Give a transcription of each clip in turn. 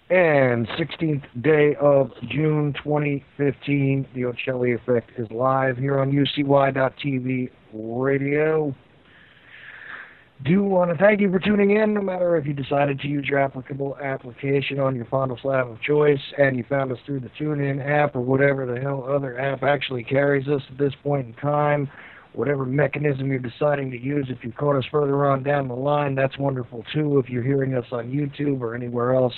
And 16th day of June 2015, the Ochelli Effect is live here on UCY.TV radio. Do want to thank you for tuning in, no matter if you decided to use your applicable application on your fondle slab of choice and you found us through the TuneIn app or whatever the hell other app actually carries us at this point in time. Whatever mechanism you're deciding to use, if you caught us further on down the line, that's wonderful too. If you're hearing us on YouTube or anywhere else,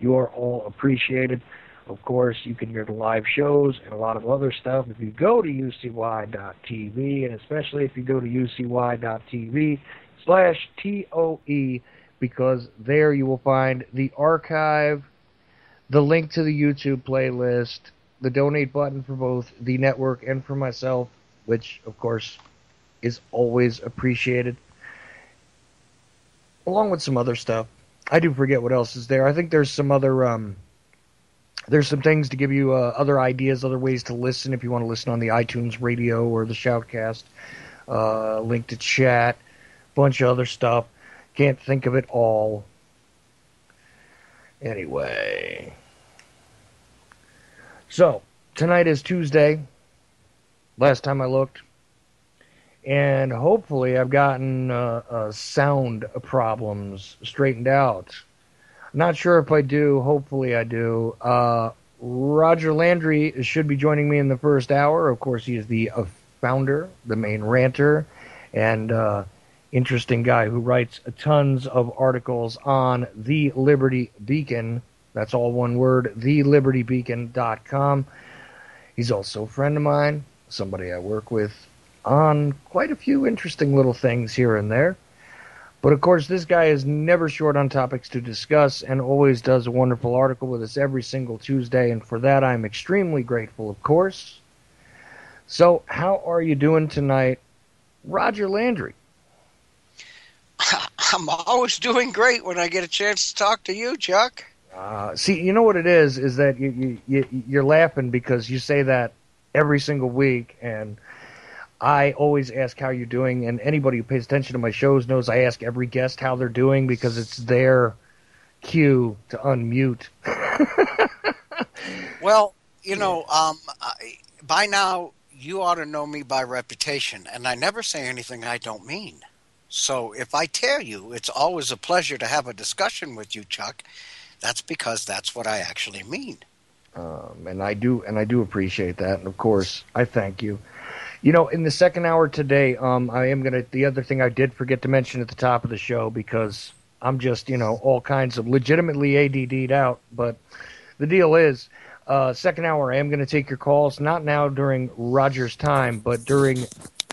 you are all appreciated. Of course, you can hear the live shows and a lot of other stuff if you go to UCY.TV, and especially if you go to UCY.TV/TOE, because there you will find the archive, the link to the YouTube playlist, the donate button for both the network and for myself, which, of course, is always appreciated, along with some other stuff. I do forget what else is there. I think there's some other, there's some things to give you other ideas, other ways to listen if you want to listen on the iTunes radio or the Shoutcast, link to chat, bunch of other stuff. Can't think of it all. Anyway. So, tonight is Tuesday. Last time I looked. And hopefully I've gotten sound problems straightened out. Not sure if I do. Hopefully I do. Roger Landry should be joining me in the first hour. Of course, he is the founder, the main ranter, and interesting guy who writes tons of articles on the Liberty Beacon. That's all one word, thelibertybeacon.com. He's also a friend of mine, somebody I work with on quite a few interesting little things here and there. But of course, this guy is never short on topics to discuss and always does a wonderful article with us every single Tuesday, and for that I'm extremely grateful, of course. So, how are you doing tonight, Roger Landry? I'm always doing great when I get a chance to talk to you, Chuck. See, you know what it is that you're laughing because you say that every single week, and I always ask how you're doing, and anybody who pays attention to my shows knows I ask every guest how they're doing because it's their cue to unmute. Well, you know, by now you ought to know me by reputation, and I never say anything I don't mean. So if I tell you it's always a pleasure to have a discussion with you, Chuck, that's because that's what I actually mean. And I do appreciate that, and of course, I thank you. You know, in the second hour today, the other thing I did forget to mention at the top of the show, because I'm just, all kinds of legitimately ADD'd out, but the deal is, Second hour, I am going to take your calls, not now during Roger's time, but during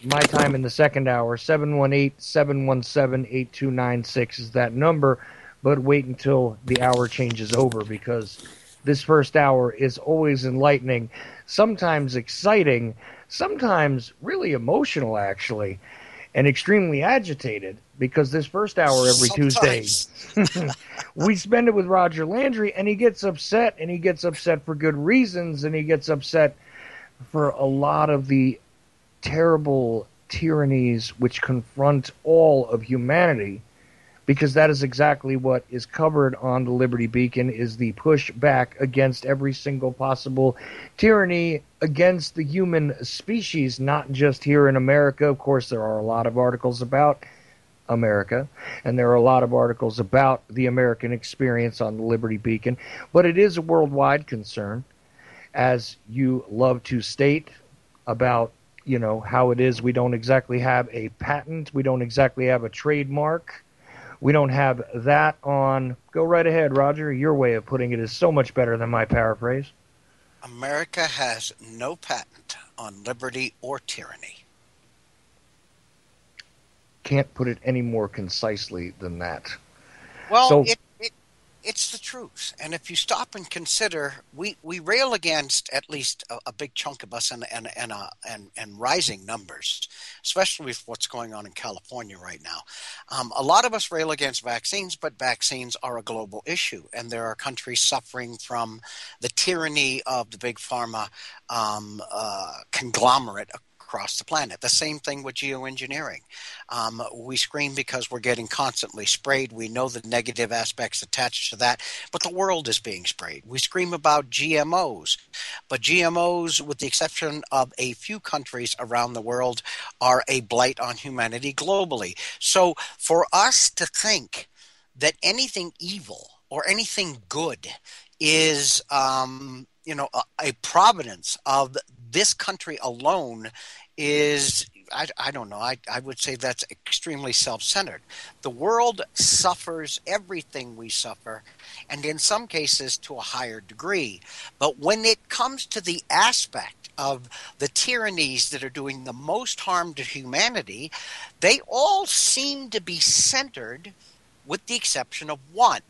my time in the second hour. 718-717-8296 is that number, but wait until the hour changes over because this first hour is always enlightening, sometimes exciting, sometimes really emotional, actually, and extremely agitated because this first hour every Tuesday Sometimes. we spend it with Roger Landry, and he gets upset, and he gets upset for good reasons, and he gets upset for a lot of the terrible tyrannies which confront all of humanity, because that is exactly what is covered on the Liberty Beacon, is the push back against every single possible tyranny against the human species, not just here in America. Of course, there are a lot of articles about America, and there are a lot of articles about the American experience on the Liberty Beacon, but it is a worldwide concern, as you love to state about, how it is we don't exactly have a patent, we don't exactly have a trademark, we don't have that on. Go right ahead, Roger. Your way of putting it is so much better than my paraphrase. America has no patent on liberty or tyranny. Can't put it any more concisely than that. Well, So, it's the truth. And if you stop and consider, we rail against at least a big chunk of us and rising numbers, especially with what's going on in California right now. A lot of us rail against vaccines, but vaccines are a global issue, and there are countries suffering from the tyranny of the big pharma conglomerate across the planet. The same thing with geoengineering. We scream because we're getting constantly sprayed. We know the negative aspects attached to that, but the world is being sprayed. We scream about GMOs, but GMOs, with the exception of a few countries around the world, are a blight on humanity globally. So for us to think that anything evil or anything good is a providence of this country alone is, I don't know, I would say that's extremely self-centered. The world suffers everything we suffer, and in some cases to a higher degree. But when it comes to the aspect of the tyrannies that are doing the most harm to humanity, they all seem to be centered, with the exception of one,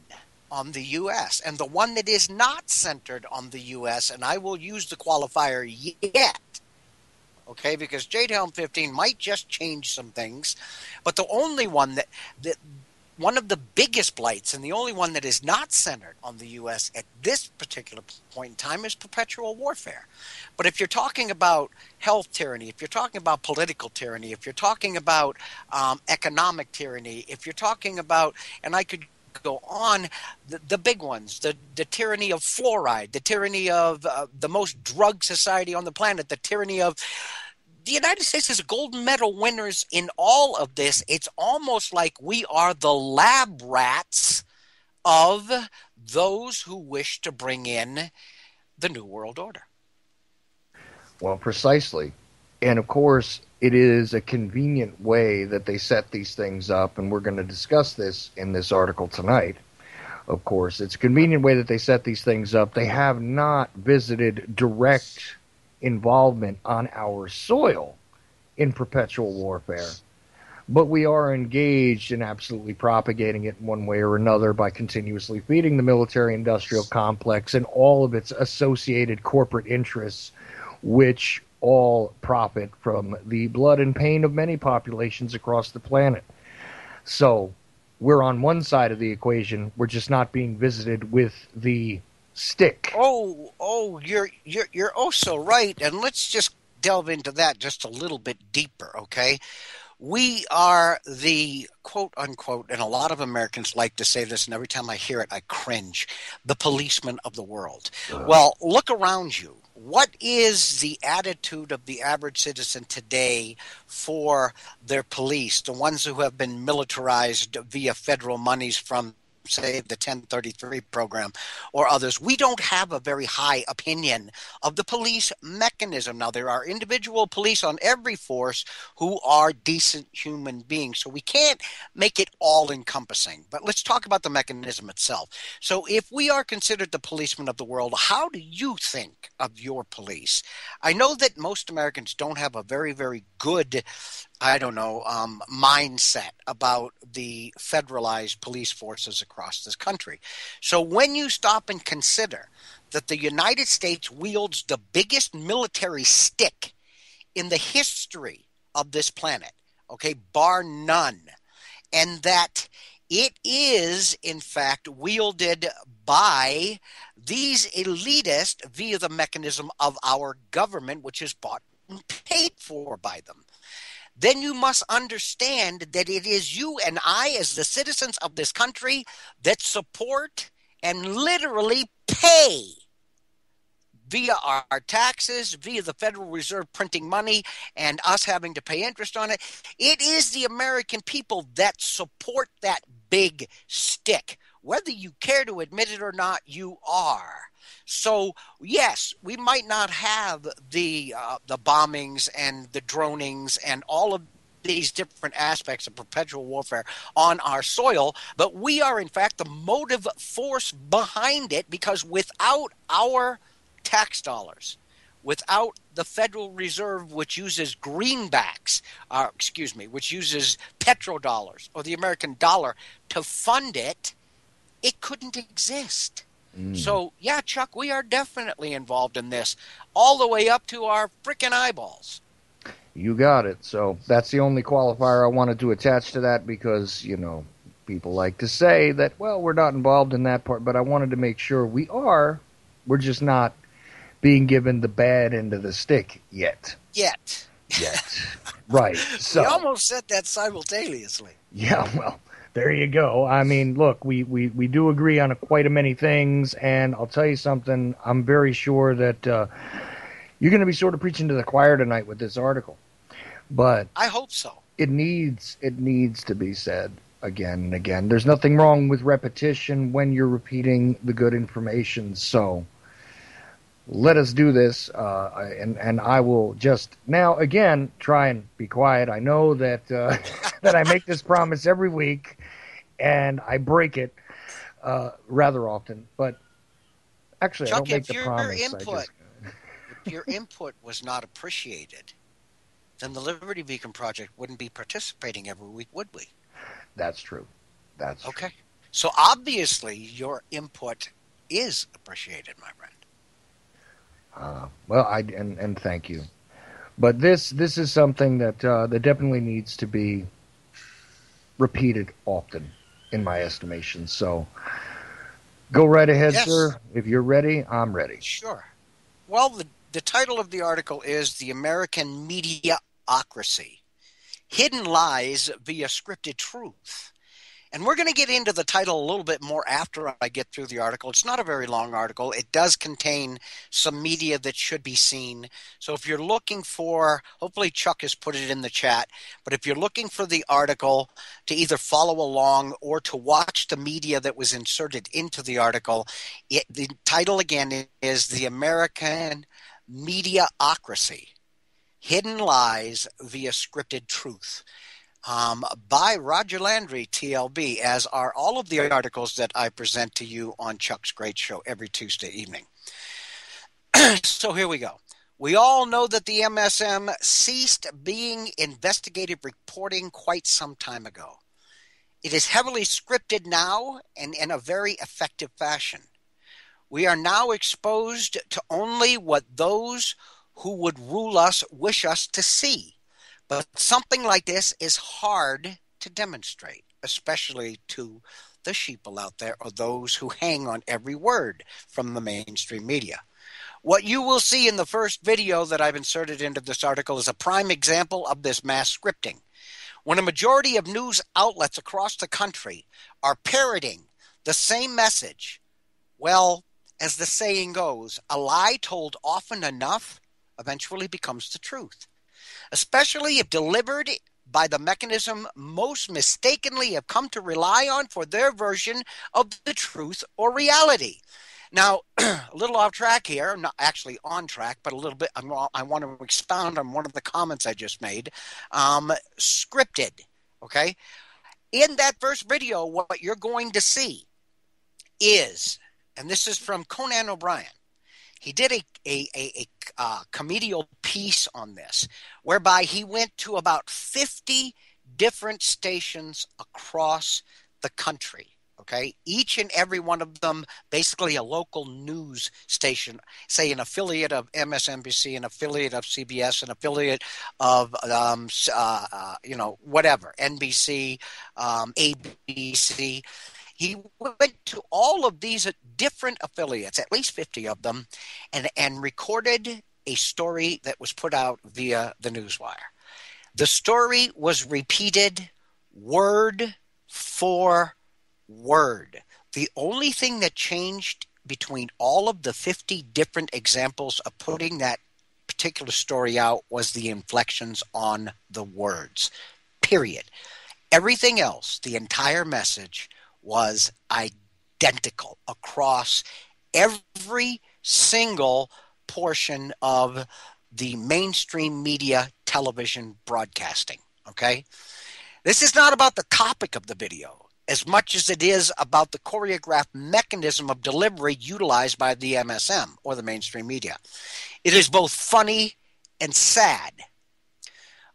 on the U.S. And the one that is not centered on the U.S., and I will use the qualifier yet, okay, because JDelm 15 might just change some things, but the only one that one of the biggest blights and the only one that is not centered on the U.S. at this particular point in time is perpetual warfare. But if you're talking about health tyranny, if you're talking about political tyranny, if you're talking about economic tyranny, if you're talking about, and I could go on, the big ones, the tyranny of fluoride, the tyranny of the most drug society on the planet, the tyranny of the United States is gold medal winners in all of this. It's almost like we are the lab rats of those who wish to bring in the New World Order. well, precisely. And of course, it is a convenient way that they set these things up, and we're going to discuss this in this article tonight. Of course, it's a convenient way that they set these things up. They have not visited direct involvement on our soil in perpetual warfare, but we are engaged in absolutely propagating it in one way or another by continuously feeding the military industrial complex and all of its associated corporate interests, which all profit from the blood and pain of many populations across the planet. So we're on one side of the equation. We're just not being visited with the stick. You're oh so right. And let's just delve into that just a little bit deeper, okay? We are the quote unquote, and a lot of Americans like to say this, and every time I hear it, I cringe, the policemen of the world. Well, look around you. What is the attitude of the average citizen today for their police, the ones who have been militarized via federal monies from say, the 1033 program or others, we don't have a very high opinion of the police mechanism. Now, there are individual police on every force who are decent human beings, so we can't make it all encompassing. But let's talk about the mechanism itself. So, if we are considered the policemen of the world, how do you think of your police? I know that most Americans don't have a very, very good, I don't know, mindset about the federalized police forces across this country. So when you stop and consider that the United States wields the biggest military stick in the history of this planet, okay, bar none, and that it is, in fact, wielded by these elitists via the mechanism of our government, which is bought and paid for by them, then you must understand that it is you and I, as the citizens of this country, that support and literally pay via our taxes, via the Federal Reserve printing money, and us having to pay interest on it. It is the American people that support that big stick. Whether you care to admit it or not, you are. So yes, we might not have the bombings and the dronings and all of these different aspects of perpetual warfare on our soil, but we are in fact the motive force behind it, because without our tax dollars, without the Federal Reserve, which uses greenbacks, which uses petrodollars or the American dollar to fund it, it couldn't exist. So, yeah, Chuck, we are definitely involved in this all the way up to our frickin' eyeballs. You got it. So that's the only qualifier I wanted to attach to that because, you know, people like to say that, well, we're not involved in that part, but I wanted to make sure we are. We're just not being given the bad end of the stick yet. Yet. Right. So we almost said that simultaneously. Yeah, well, there you go. I mean, look, we do agree on quite a many things, and I'll tell you something. I'm very sure that you're going to be sort of preaching to the choir tonight with this article. But I hope so. It needs to be said again and again. There's nothing wrong with repetition when you're repeating the good information. So let us do this, and I will just now again try and be quiet. I know that that I make this promise every week, and I break it rather often. But actually, Chuck, I don't make the promise. If your input was not appreciated, then the Liberty Beacon Project wouldn't be participating every week, would we? That's true. That's okay. True. So obviously, your input is appreciated, my friend. Well, and thank you. But this is something that that definitely needs to be repeated often, in my estimation. So go right ahead, yes. Sir. If you're ready, I'm ready. Sure. Well, the title of the article is The American Mediaocracy: Hidden Lies via Scripted Truth. And we're going to get into the title a little bit more after I get through the article. It's not a very long article. It does contain some media that should be seen. So if you're looking for, hopefully Chuck has put it in the chat, but if you're looking for the article to either follow along or to watch the media that was inserted into the article, the title again is The American Mediaocracy: Hidden Lies via Scripted Truth. By Roger Landry, TLB, as are all of the articles that I present to you on Chuck's Great Show every Tuesday evening. So here we go. We all know that the MSM ceased being investigative reporting quite some time ago. It is heavily scripted now and in a very effective fashion. We are now exposed to only what those who would rule us wish us to see. But something like this is hard to demonstrate, especially to the sheeple out there or those who hang on every word from the mainstream media. What you will see in the first video that I've inserted into this article is a prime example of this mass scripting. When a majority of news outlets across the country are parroting the same message, well, as the saying goes, a lie told often enough eventually becomes the truth. Especially if delivered by the mechanism most mistakenly have come to rely on for their version of the truth or reality. Now, a little off track here, I'm not actually on track, but a little bit. I want to expound on one of the comments I just made. Scripted, okay? In that first video, what you're going to see is, and this is from Conan O'Brien, he did a comedial piece on this, whereby he went to about 50 different stations across the country. Okay, each and every one of them basically a local news station, say an affiliate of MSNBC, an affiliate of CBS, an affiliate of whatever, NBC, ABC. He went to all of these different affiliates, at least 50 of them, and recorded a story that was put out via the newswire. The story was repeated word for word. The only thing that changed between all of the 50 different examples of putting that particular story out was the inflections on the words. Period. Everything else, the entire message, was identical across every single portion of the mainstream media television broadcasting. Okay? This is not about the topic of the video as much as it is about the choreographed mechanism of delivery utilized by the MSM or the mainstream media. It is both funny and sad.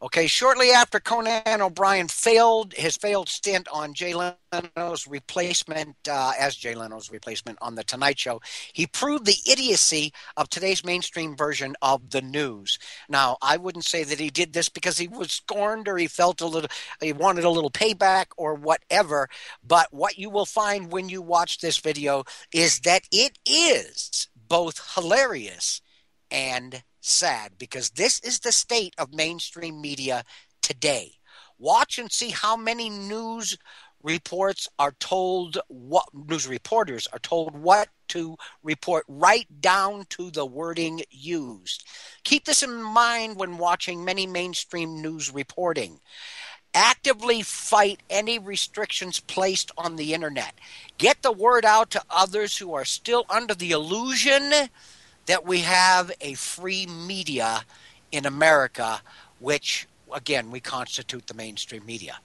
Okay, shortly after Conan O'Brien failed his failed stint on Jay Leno's replacement, as Jay Leno's replacement on The Tonight Show, he proved the idiocy of today's mainstream version of the news. Now, I wouldn't say that he did this because he was scorned or he wanted a little payback or whatever. But what you will find when you watch this video is that it is both hilarious and sad, because this is the state of mainstream media today. Watch and see how many news reporters are told what to report, right down to the wording used. Keep this in mind when watching many mainstream news reporting. Actively fight any restrictions placed on the internet. Get the word out to others who are still under the illusion that we have a free media in America, which, again, we constitute the mainstream media.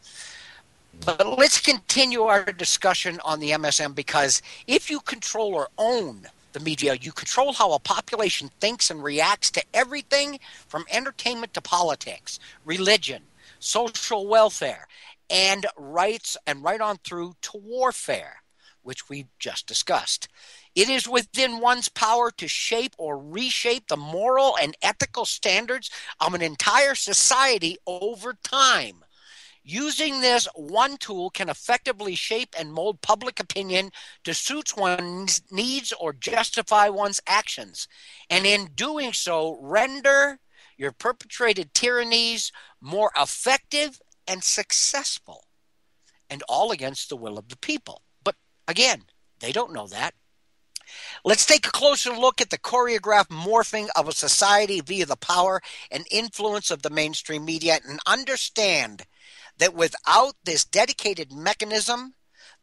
But let's continue our discussion on the MSM, because if you control or own the media, you control how a population thinks and reacts to everything from entertainment to politics, religion, social welfare, and rights, and right on through to warfare, which we just discussed. It is within one's power to shape or reshape the moral and ethical standards of an entire society over time. Using this one tool can effectively shape and mold public opinion to suit one's needs or justify one's actions, and in doing so, render your perpetrated tyrannies more effective and successful, and all against the will of the people. But again, they don't know that. Let's take a closer look at the choreographed morphing of a society via the power and influence of the mainstream media, and understand that without this dedicated mechanism,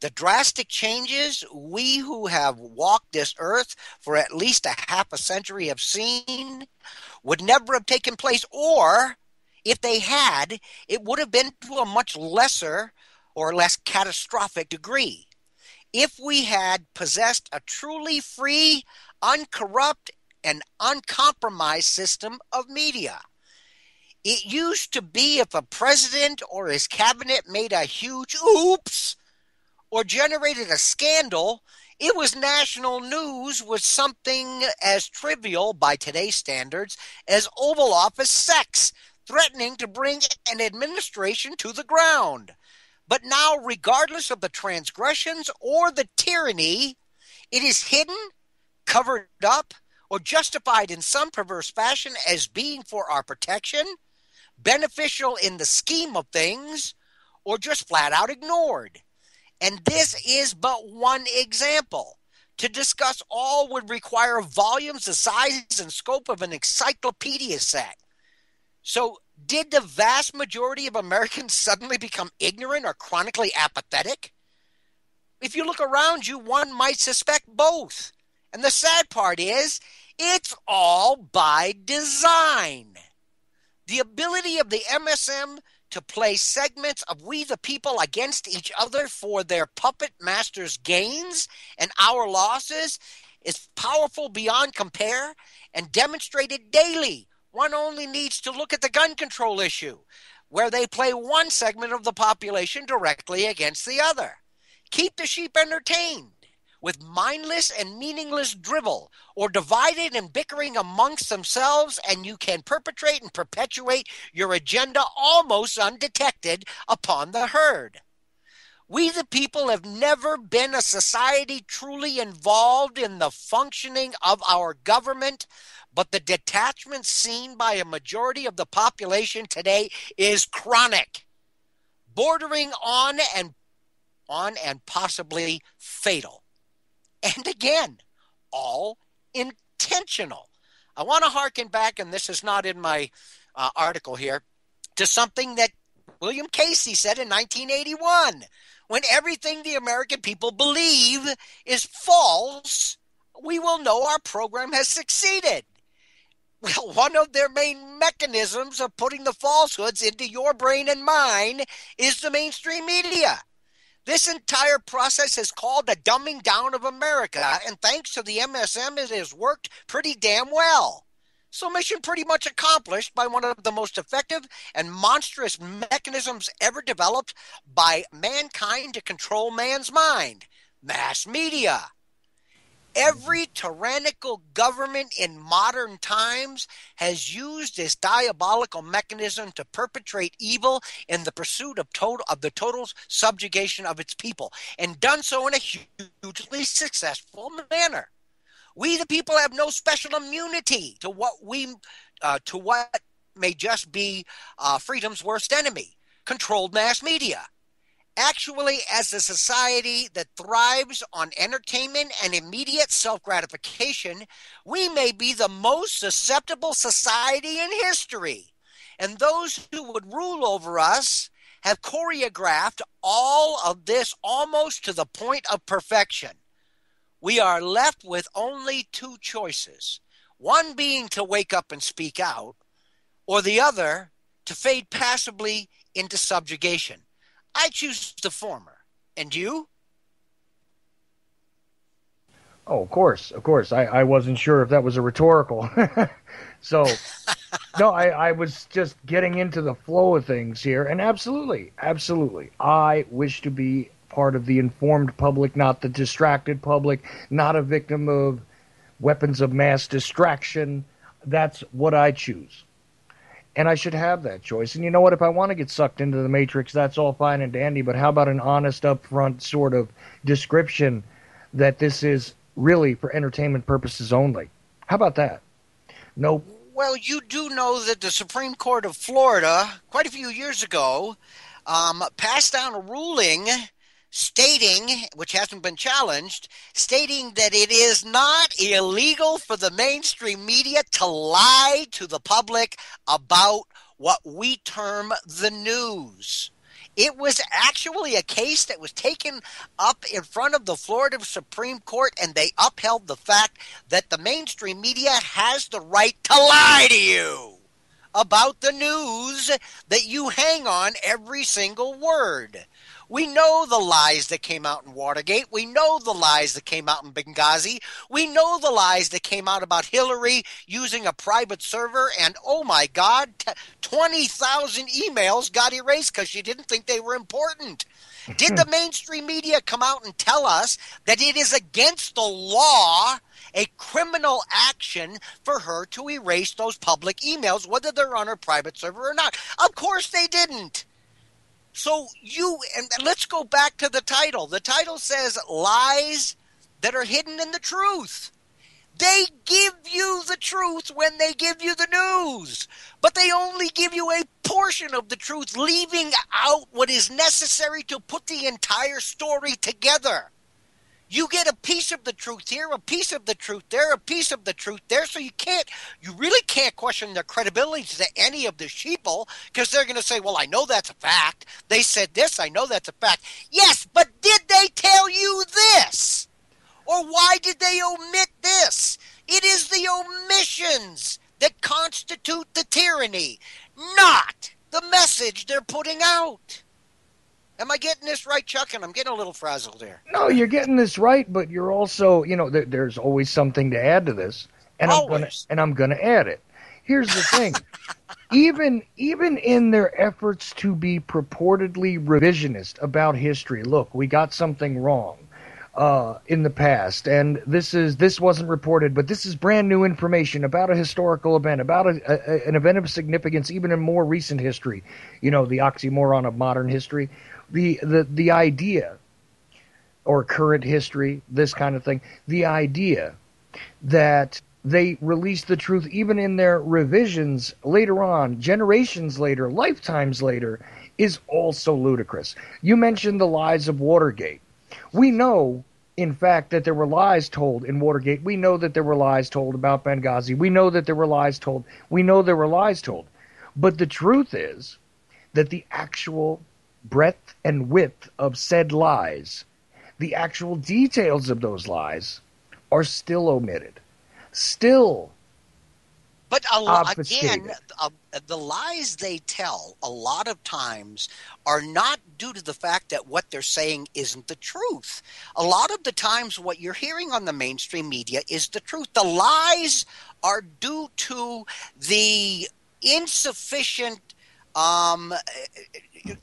the drastic changes we who have walked this earth for at least a half a century have seen would never have taken place, or if they had, it would have been to a much lesser or less catastrophic degree. If we had possessed a truly free, uncorrupt, and uncompromised system of media. It used to be if a president or his cabinet made a huge oops or generated a scandal, it was national news with something as trivial by today's standards as Oval Office sex, threatening to bring an administration to the ground. But now, regardless of the transgressions or the tyranny, it is hidden, covered up, or justified in some perverse fashion as being for our protection, beneficial in the scheme of things, or just flat out ignored. And this is but one example. To discuss all would require volumes the size and scope of an encyclopedia set. So, did the vast majority of Americans suddenly become ignorant or chronically apathetic? If you look around you, one might suspect both. And the sad part is, it's all by design. The ability of the MSM to play segments of we the people against each other for their puppet masters' gains and our losses is powerful beyond compare and demonstrated daily. One only needs to look at the gun control issue, where they play one segment of the population directly against the other. Keep the sheep entertained with mindless and meaningless drivel, or divided and bickering amongst themselves, and you can perpetrate and perpetuate your agenda almost undetected upon the herd. We, the people, have never been a society truly involved in the functioning of our government, but the detachment seen by a majority of the population today is chronic, bordering on and possibly fatal. And again, all intentional. I want to harken back, and this is not in my article here, to something that William Casey said in 1981. When everything the American people believe is false, we will know our program has succeeded. Well, one of their main mechanisms of putting the falsehoods into your brain and mine is the mainstream media. This entire process is called the dumbing down of America, and thanks to the MSM, it has worked pretty damn well. So mission pretty much accomplished by one of the most effective and monstrous mechanisms ever developed by mankind to control man's mind: mass media. Every tyrannical government in modern times has used this diabolical mechanism to perpetrate evil in the pursuit of the total subjugation of its people, and done so in a hugely successful manner. We, the people, have no special immunity to what may just be freedom's worst enemy: controlled mass media. Actually, as a society that thrives on entertainment and immediate self-gratification, we may be the most susceptible society in history. And those who would rule over us have choreographed all of this almost to the point of perfection. We are left with only two choices, one being to wake up and speak out, or the other to fade passively into subjugation. I choose the former. And you? Oh, of course, of course. I wasn't sure if that was a rhetorical. So, no, I was just getting into the flow of things here. And absolutely, absolutely. I wish to be part of the informed public, not the distracted public, not a victim of weapons of mass distraction. That's what I choose. And I should have that choice. And you know what? If I want to get sucked into the matrix, that's all fine and dandy. But how about an honest, upfront sort of description that this is really for entertainment purposes only? How about that? Nope. Well, you do know that the Supreme Court of Florida, quite a few years ago, passed down a ruling stating, which hasn't been challenged, stating that it is not illegal for the mainstream media to lie to the public about what we term the news. It was actually a case that was taken up in front of the Florida Supreme Court, and they upheld the fact that the mainstream media has the right to lie to you about the news that you hang on every single word. We know the lies that came out in Watergate. We know the lies that came out in Benghazi. We know the lies that came out about Hillary using a private server. And oh my God, 20,000 emails got erased because she didn't think they were important. Did the mainstream media come out and tell us that it is against the law, a criminal action, for her to erase those public emails, whether they're on her private server or not? Of course they didn't. So and let's go back to the title. The title says lies that are hidden in the truth. They give you the truth when they give you the news, but they only give you a portion of the truth, leaving out what is necessary to put the entire story together. You get a piece of the truth here, a piece of the truth there, a piece of the truth there. So you really can't question their credibility to any of the sheeple because they're going to say, well, I know that's a fact. They said this, I know that's a fact. Yes, but did they tell you this? Or why did they omit this? It is the omissions that constitute the tyranny, not the message they're putting out. Am I getting this right, Chuck? And I'm getting a little frazzled here. No, you're getting this right, but you're also, there's always something to add to this, and Always. I'm gonna add it. Here's the thing. Even in their efforts to be purportedly revisionist about history, look, we got something wrong in the past, and this wasn't reported, but this is brand new information about a historical event, about an event of significance, even in more recent history. The oxymoron of modern history, the idea, or current history, this kind of thing, the idea that they release the truth even in their revisions later on, generations later, lifetimes later, is also ludicrous. You mentioned the lies of Watergate. We know, in fact, that there were lies told in Watergate. We know that there were lies told about Benghazi. We know that there were lies told. We know there were lies told. But the truth is that the actual breadth and width of said lies, the actual details of those lies, are still omitted. Still But obfuscated. again, the lies they tell a lot of times are not due to the fact that what they're saying isn't the truth. A lot of the times what you're hearing on the mainstream media is the truth. The lies are due to the insufficient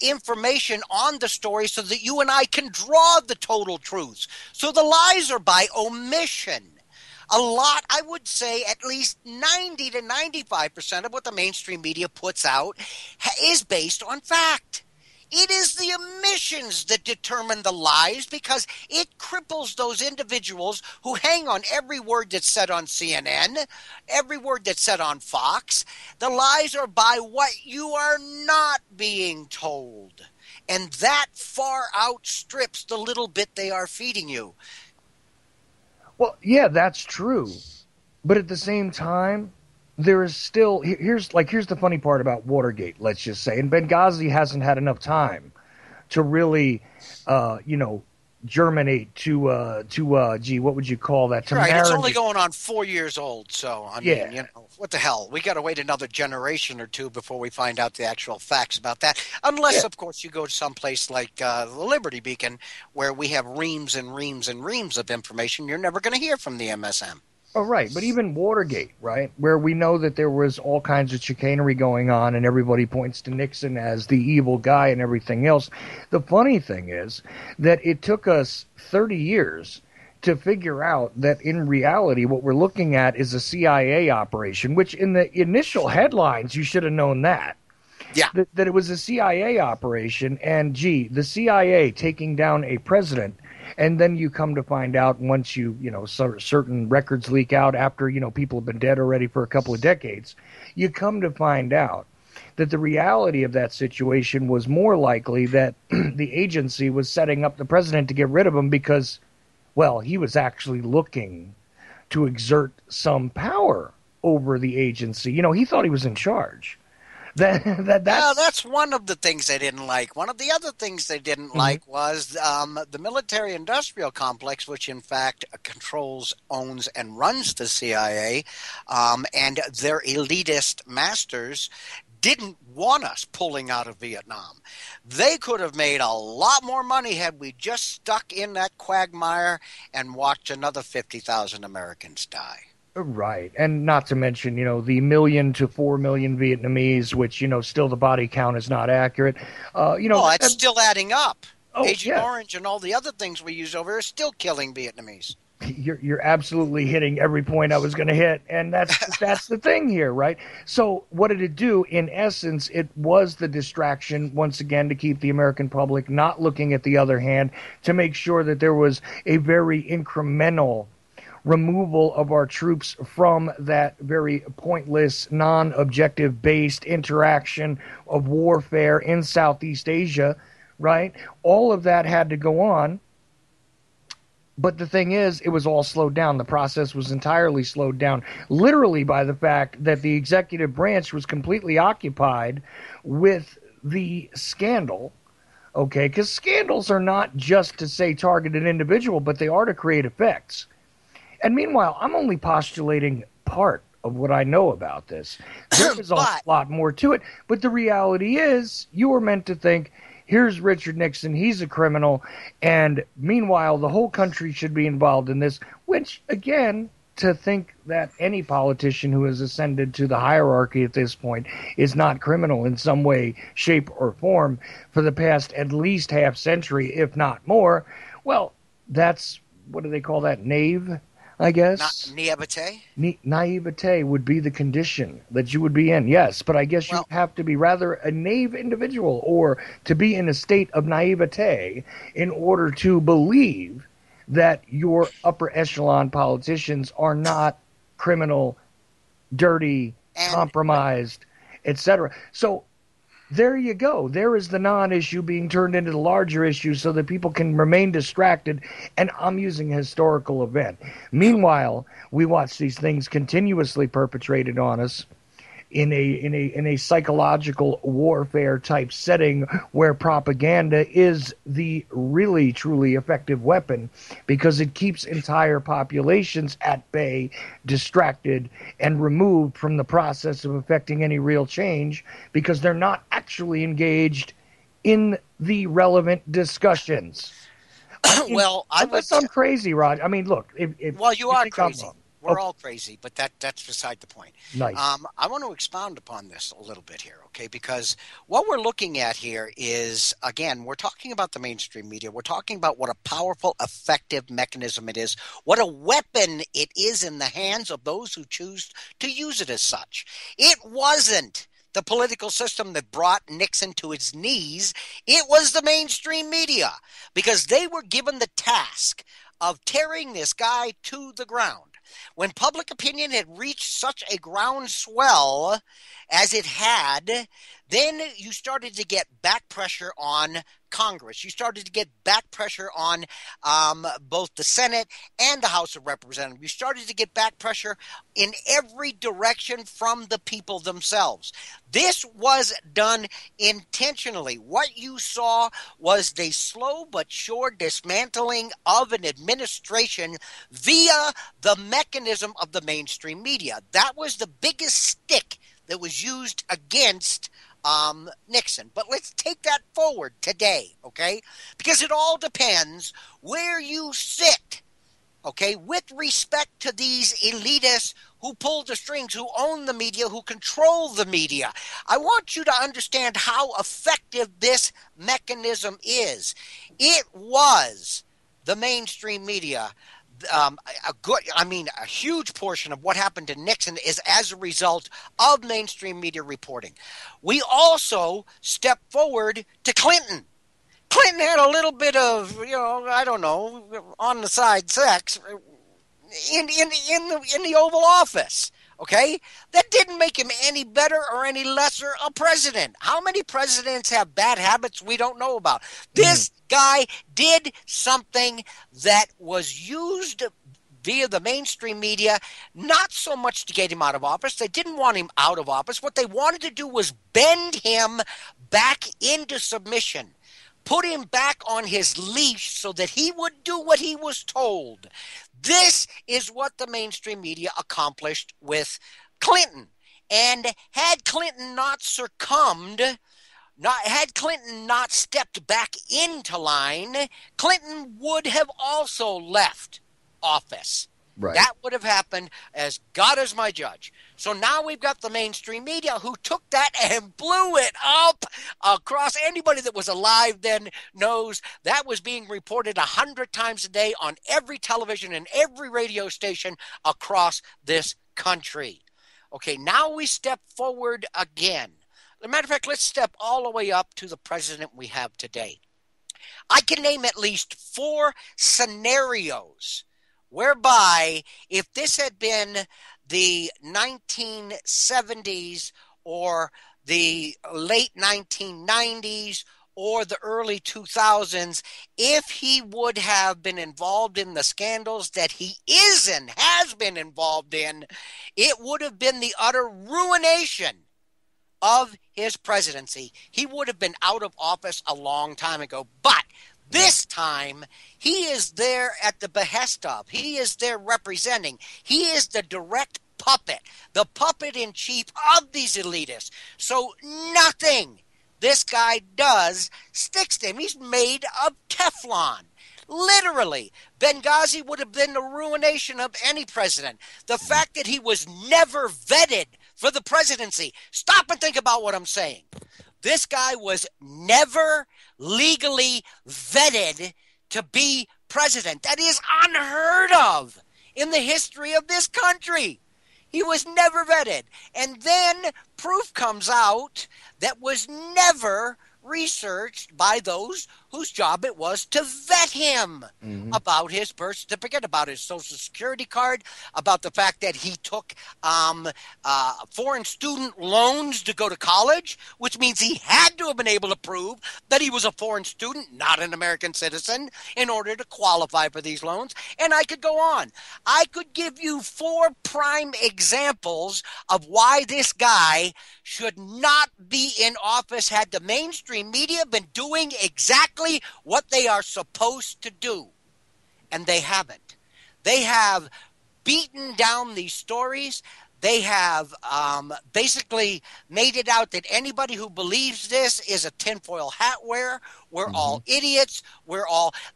information on the story so that you and I can draw the total truths. So the lies are by omission. A lot, I would say at least 90 to 95% of what the mainstream media puts out is based on fact. It is the omissions that determine the lies because it cripples those individuals who hang on every word that's said on CNN, every word that's said on Fox. The lies are by what you are not being told. And that far outstrips the little bit they are feeding you. Well, yeah, that's true. But at the same time, there is still here's the funny part about Watergate, let's just say, and Benghazi hasn't had enough time to really germinate to gee, what would you call that? To Right, it's only marinate. going on 4 years old, so I mean, Yeah. what the hell? We got to wait another generation or two before we find out the actual facts about that. Unless, Yeah. of course, you go to some place like the Liberty Beacon, where we have reams and reams and reams of information you're never going to hear from the MSM. Oh, right. But even Watergate, right, where we know that there was all kinds of chicanery going on and everybody points to Nixon as the evil guy and everything else. The funny thing is that it took us 30 years to figure out that in reality what we're looking at is a CIA operation, which in the initial headlines you should have known that. Yeah. That it was a CIA operation, and gee, the CIA taking down a president. And then you come to find out once certain records leak out after, people have been dead already for a couple of decades, you come to find out that the reality of that situation was more likely that the agency was setting up the president to get rid of him because, well, he was actually looking to exert some power over the agency. He thought he was in charge. That's one of the things they didn't like. One of the other things they didn't like was the military-industrial complex, which in fact controls, owns, and runs the CIA, and their elitist masters didn't want us pulling out of Vietnam. They could have made a lot more money had we just stuck in that quagmire and watched another 50,000 Americans die. Right. And not to mention, the 1 to 4 million Vietnamese, which, still the body count is not accurate. It's still adding up. Oh, Agent yeah. Orange and all the other things we use over here are still killing Vietnamese. You're absolutely hitting every point I was going to hit, and that's the thing here, right? So what did it do? In essence, it was the distraction once again to keep the American public not looking at the other hand, to make sure that there was a very incremental removal of our troops from that very pointless, non-objective based interaction of warfare in Southeast Asia, right? All of that had to go on But the thing is, it was all slowed down. The process was entirely slowed down, literally by the fact that the executive branch was completely occupied with the scandal. Okay, because scandals are not just to say target an individual, but they are to create effects. And meanwhile, I'm only postulating part of what I know about this. There is a whole But lot more to it. But the reality is, you were meant to think, here's Richard Nixon, he's a criminal. And meanwhile, the whole country should be involved in this, which, again, to think that any politician who has ascended to the hierarchy at this point is not criminal in some way, shape, or form for the past at least half century, if not more, well, that's, what do they call that? Knave, I not guess. naivete. Naivete would be the condition that you would be in, yes, but I guess you Well, would have to be rather a naive individual or to be in a state of naivete in order to believe that your upper echelon politicians are not criminal, dirty, and compromised, etc. So there you go. There is the non issue being turned into the larger issue so that people can remain distracted. And I'm using a historical event. Meanwhile, we watch these things continuously perpetrated on us in a psychological warfare type setting where propaganda is the really truly effective weapon because it keeps entire populations at bay, distracted, and removed from the process of affecting any real change because they're not actually engaged in the relevant discussions. I mean, well, I would. unless I'm crazy, Rod. I mean, look, if Well, you you are think I'm crazy. wrong, We're okay, all crazy, but that's beside the point. nice. I want to expound upon this a little bit here, okay? Because what we're looking at here is, again, we're talking about the mainstream media. We're talking about what a powerful, effective mechanism it is, what a weapon it is in the hands of those who choose to use it as such. It wasn't the political system that brought Nixon to his knees. It was the mainstream media because they were given the task of tearing this guy to the ground. When public opinion had reached such a groundswell as it had, then you started to get back pressure on Congress. You started to get back pressure on both the Senate and the House of Representatives. You started to get back pressure in every direction from the people themselves. This was done intentionally. What you saw was the slow but sure dismantling of an administration via the mechanism of the mainstream media. That was the biggest stick that was used against Nixon. But let's take that forward today, okay? Because it all depends where you sit, okay, with respect to these elitists who pull the strings, who own the media, who control the media. I want you to understand how effective this mechanism is. It was the mainstream media. A huge portion of what happened to Nixon is as a result of mainstream media reporting. We also step forward to Clinton. Clinton had a little bit of, I don't know, on the side sex in the Oval Office. Okay, that didn't make him any better or any lesser a president. How many presidents have bad habits we don't know about? Mm, This guy did something that was used via the mainstream media, not so much to get him out of office. They didn't want him out of office. What they wanted to do was bend him back into submission, put him back on his leash so that he would do what he was told. This is what the mainstream media accomplished with Clinton. And had Clinton not succumbed, had Clinton not stepped back into line, Clinton would have also left office. right. That would have happened, as God is my judge. So now we've got the mainstream media who took that and blew it up across. Anybody that was alive then knows that was being reported 100 times a day on every television and every radio station across this country. Okay, now we step forward again. As a matter of fact, let's step all the way up to the president we have today. I can name at least 4 scenarios whereby if this had been the 1970s or the late 1990s or the early 2000s, if he would have been involved in the scandals that he is and has been involved in, it would have been the utter ruination of his presidency. He would have been out of office a long time ago. But this time, he is there at the behest of, he is there representing, he is the direct puppet, the puppet in chief of these elitists. So nothing this guy does sticks to him. He's made of Teflon. Literally, Benghazi would have been the ruination of any president. The fact that he was never vetted for the presidency. Stop and think about what I'm saying. This guy was never legally vetted to be president. That is unheard of in the history of this country. He was never vetted. And then proof comes out that was never researched by those whose job it was to vet him about his birth certificate, about his social security card, about the fact that he took foreign student loans to go to college, which means he had to have been able to prove that he was a foreign student, not an American citizen, in order to qualify for these loans. And I could go on. I could give you 4 prime examples of why this guy should not be in office had the mainstream media been doing exactly what they are supposed to do. And they haven't. They have beaten down these stories. They have basically made it out that anybody who believes this is a tinfoil hat wearer. We're all idiots.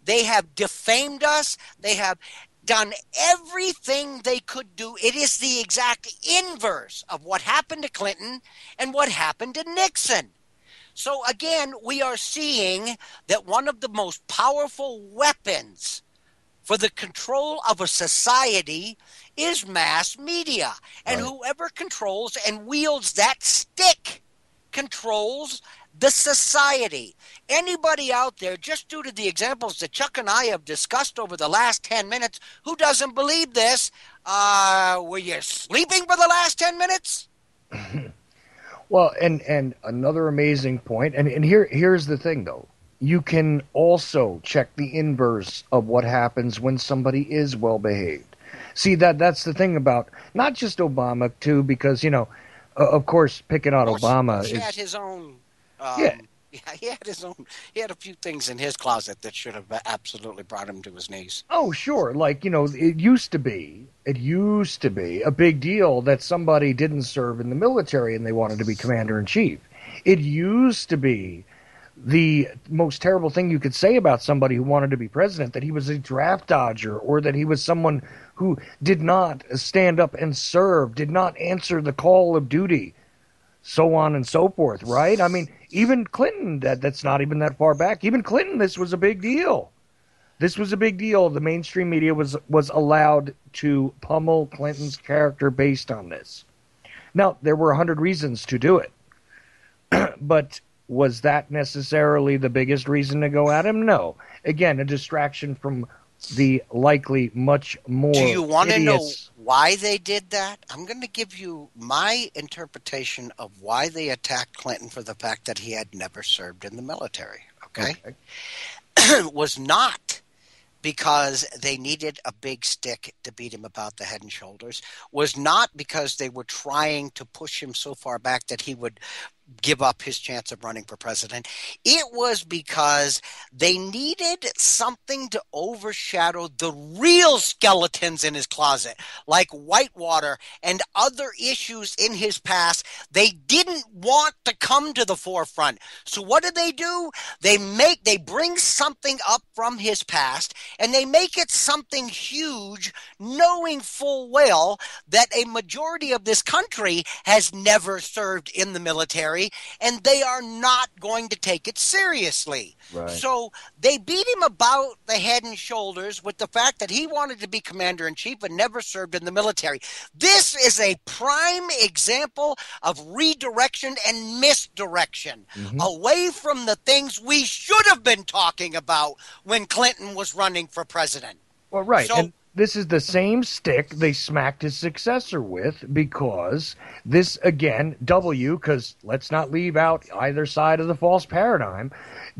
They have defamed us. They have done everything they could do. It is the exact inverse of what happened to Clinton and what happened to Nixon. So again, we are seeing that one of the most powerful weapons for the control of a society is mass media. And whoever controls and wields that stick controls the society. Anybody out there, just due to the examples that Chuck and I have discussed over the last 10 minutes, who doesn't believe this, were you sleeping for the last 10 minutes? Well, and another amazing point, and here's the thing, though. You can also check the inverse of what happens when somebody is well-behaved. See, that's the thing about not just Obama, too, because, of course, picking out Obama he is... had his own... yeah. He had his own. He had a few things in his closet that should have absolutely brought him to his knees. Oh, sure. Like, it used to be a big deal that somebody didn't serve in the military and they wanted to be commander-in-chief. It used to be the most terrible thing you could say about somebody who wanted to be president, that he was a draft dodger or that he was someone who did not stand up and serve, did not answer the call of duty, so on and so forth, right? I mean, even Clinton, that's not even that far back. Even Clinton, this was a big deal. This was a big deal. The mainstream media was allowed to pummel Clinton's character based on this. Now, there were 100 reasons to do it. But was that necessarily the biggest reason to go at him? No. Again, a distraction from the likely much more Do you want to know hideous... why they did that? I'm going to give you my interpretation of why they attacked Clinton for the fact that he had never served in the military. Okay? Was not because they needed a big stick to beat him about the head and shoulders, was not because they were trying to push him so far back that he would give up his chance of running for president. It was because they needed something to overshadow the real skeletons in his closet, like Whitewater and other issues in his past. They didn't want to come to the forefront. So what do? They bring something up from his past and they make it something huge, knowing full well that a majority of this country has never served in the military, and they are not going to take it seriously. Right. So they beat him about the head and shoulders with the fact that he wanted to be commander-in-chief and never served in the military. This is a prime example of redirection and misdirection away from the things we should have been talking about when Clinton was running for president. Well, right. So this is the same stick they smacked his successor with, because this, again, W, because let's not leave out either side of the false paradigm,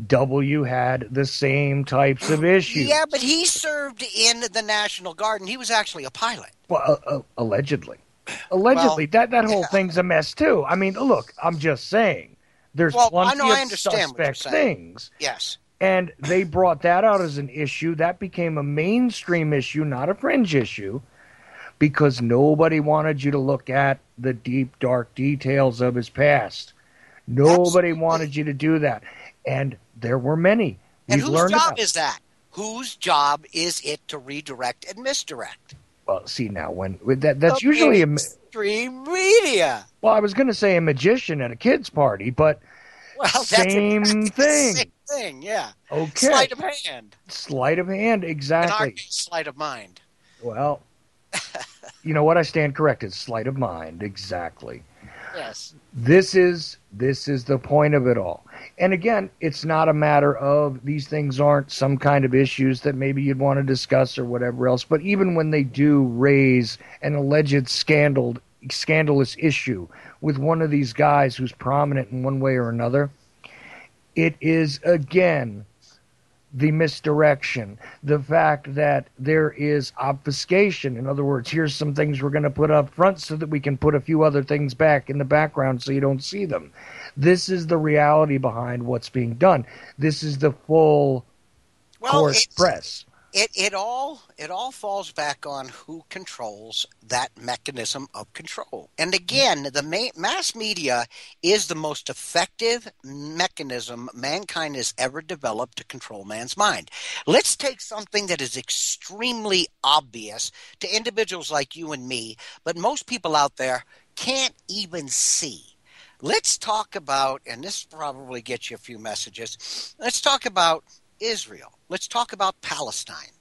W had the same types of issues. Yeah, but he served in the National Guard, and he was actually a pilot. Well, allegedly. Well, Allegedly. That yeah. whole thing's a mess, too. I mean, look, I'm just saying. There's Well, I know, plenty I of understand what you're suspect saying. things. Yes. And they brought that out as an issue. That became a mainstream issue, not a fringe issue, because nobody wanted you to look at the deep, dark details of his past. Nobody Absolutely. wanted you to do that. And there were many. And We've whose learned job about. is that? Whose job is it to redirect and misdirect? Well, see now, that's The usually mainstream media. well, I was going to say a magician at a kid's party, but Well, that's same exactly the same thing. thing. Yeah. Okay, Sleight of hand. sleight of hand, In our exactly. case, sleight of mind. Well, you know what? I stand corrected. Sleight of mind, exactly. Yes. This is the point of it all. And again, it's not a matter of these things aren't some kind of issues that maybe you'd want to discuss or whatever else. But even when they do raise an alleged scandalous issue with one of these guys who's prominent in one way or another, it is again the misdirection, the fact that there is obfuscation. In other words, here's some things we're going to put up front so that we can put a few other things back in the background so you don't see them. This is the reality behind what's being done. This is the full Well, court press. it all falls back on who controls that mechanism of control. And again, the mass media is the most effective mechanism mankind has ever developed to control man's mind. Let's take something that is extremely obvious to individuals like you and me, but most people out there can't even see. Let's talk about, and this probably gets you a few messages, let's talk about Israel. Let's talk about Palestine.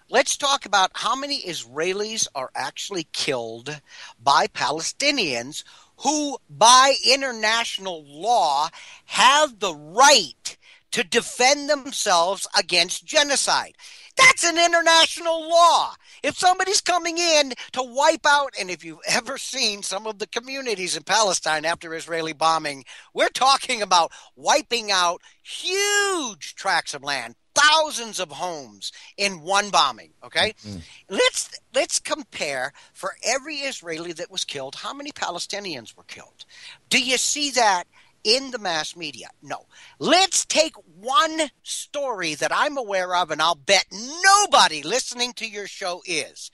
Let's talk about how many Israelis are actually killed by Palestinians who, by international law, have the right to defend themselves against genocide. That's an international law. If somebody's coming in to wipe out, and if you've ever seen some of the communities in Palestine after Israeli bombing, we're talking about wiping out huge tracts of land, thousands of homes in one bombing. Okay, Mm-hmm. let's compare for every Israeli that was killed, how many Palestinians were killed? Do you see that in the mass media? No. Let's take one story that I'm aware of, and I'll bet nobody listening to your show is.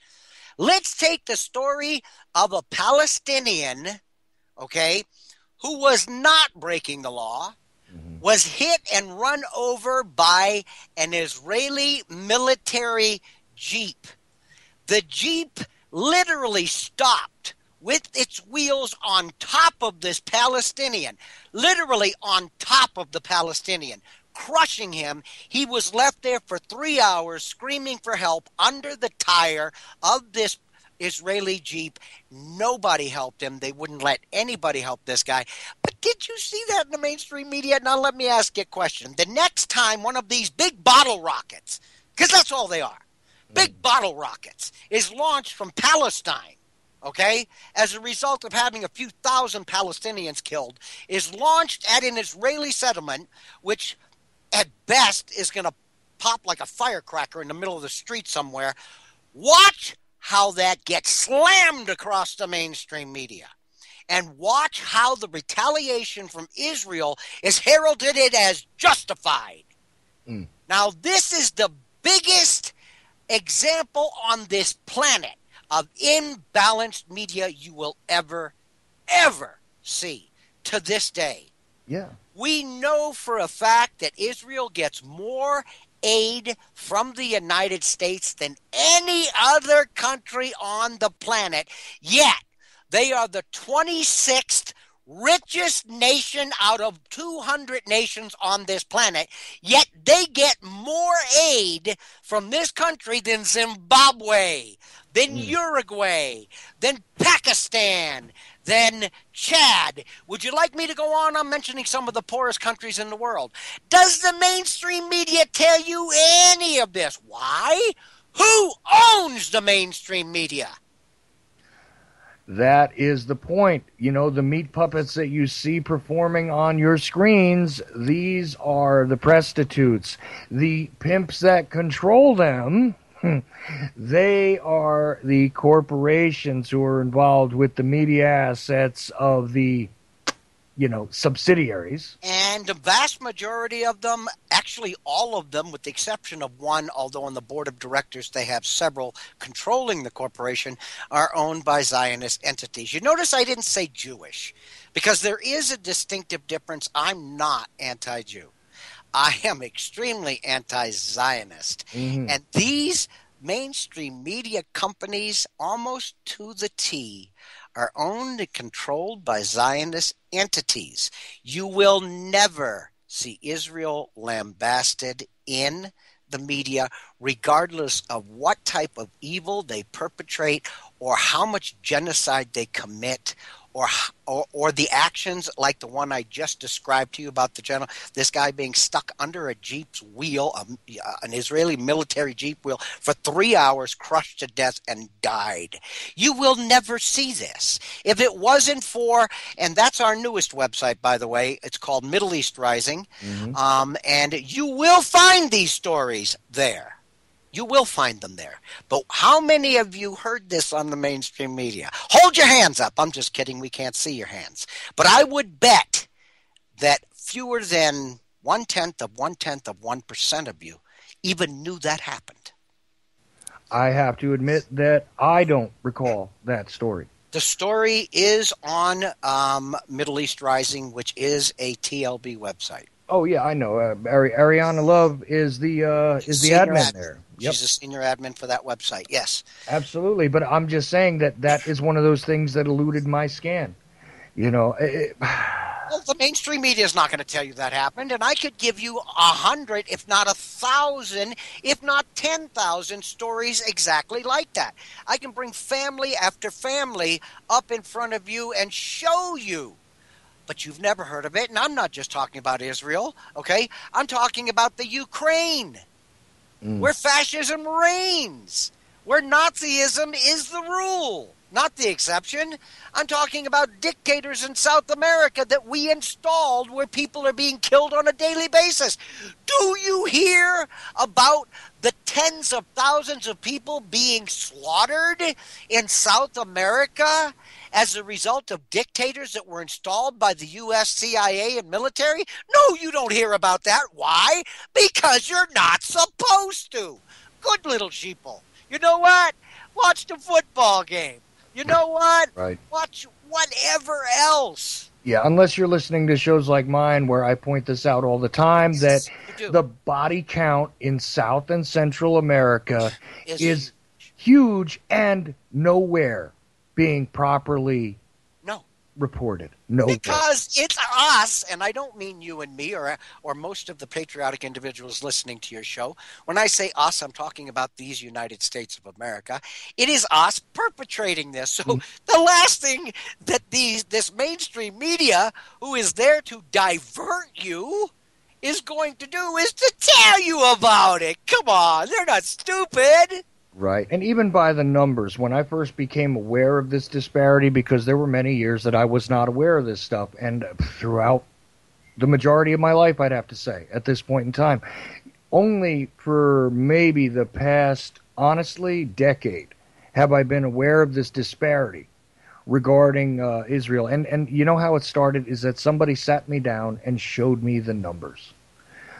Let's take the story of a Palestinian, okay, who was not breaking the law, was hit and run over by an Israeli military jeep. The jeep literally stopped with its wheels on top of this Palestinian, literally on top of the Palestinian, crushing him. He was left there for 3 hours screaming for help under the tire of this Israeli jeep. Nobody helped him. They wouldn't let anybody help this guy. But did you see that in the mainstream media? Now let me ask you a question. The next time one of these big bottle rockets, because that's all they are, big bottle rockets, is launched from Palestine, okay, as a result of having a few thousand Palestinians killed, is launched at an Israeli settlement, which at best is going to pop like a firecracker in the middle of the street somewhere. Watch how that gets slammed across the mainstream media. And watch how the retaliation from Israel is heralded as justified. Mm. Now, this is the biggest example on this planet of imbalanced media you will ever see to this day. Yeah. We know for a fact that Israel gets more aid from the United States than any other country on the planet, yet they are the 26th richest nation out of 200 nations on this planet, yet they get more aid from this country than Zimbabwe, than Uruguay, than Pakistan, than Chad. Would you like me to go on? I'm mentioning some of the poorest countries in the world. Does the mainstream media tell you any of this? Why? Who owns the mainstream media? That is the point. The meat puppets that you see performing on your screens, these are the prostitutes. The pimps that control them, they are the corporations who are involved with the media assets of the, subsidiaries. And the vast majority of them, actually all of them, with the exception of one, although on the board of directors they have several controlling the corporation, are owned by Zionist entities. You notice I didn't say Jewish, because there is a distinctive difference. I'm not anti-Jew. I am extremely anti-Zionist. Mm-hmm. And these mainstream media companies, almost to the T, are owned and controlled by Zionist entities. You will never see Israel lambasted in the media, regardless of what type of evil they perpetrate or how much genocide they commit, or the actions like the one I just described to you about this guy being stuck under a Jeep's wheel, an Israeli military Jeep wheel, for 3 hours, crushed to death, and died. You will never see this. If it wasn't for, and that's our newest website, by the way, it's called Middle East Rising, and you will find these stories there. You will find them there. But how many of you heard this on the mainstream media? Hold your hands up. I'm just kidding. We can't see your hands. But I would bet that fewer than 1/10 of you even knew that happened. I have to admit that I don't recall that story. The story is on Middle East Rising, which is a TLB website. Oh yeah, I know. Ariana Love is the admin there. Yep. She's a senior admin for that website. Yes, absolutely. But I'm just saying that is one of those things that eluded my scan. Well, the mainstream media is not going to tell you that happened, and I could give you 100, if not 1,000, if not 10,000 stories exactly like that. I can bring family after family up in front of you and show you. But you've never heard of it, and I'm not just talking about Israel, okay? I'm talking about the Ukraine, where fascism reigns, where Nazism is the rule, not the exception. I'm talking about dictators in South America that we installed where people are being killed on a daily basis. Do you hear about the tens of thousands of people being slaughtered in South America as a result of dictators that were installed by the U.S. CIA and military? No, you don't hear about that. Why? Because you're not supposed to. Good little sheeple. You know what? Watch the football game. You know what? Right. Watch whatever else. Yeah, unless you're listening to shows like mine where I point this out all the time, that the body count in South and Central America is huge and nowhere being properly reported. No, because it's us, and I don't mean you and me or most of the patriotic individuals listening to your show. When I say us, I'm talking about these United States of America. It is us perpetrating this. So the last thing that this mainstream media, who is there to divert you, is going to do is to tell you about it. Come on, they're not stupid. Right. And even by the numbers, when I first became aware of this disparity, because there were many years that I was not aware of this stuff, and throughout the majority of my life, I'd have to say, at this point in time, only for maybe the past, honestly, decade have I been aware of this disparity regarding Israel. And you know how it started is that somebody sat me down and showed me the numbers.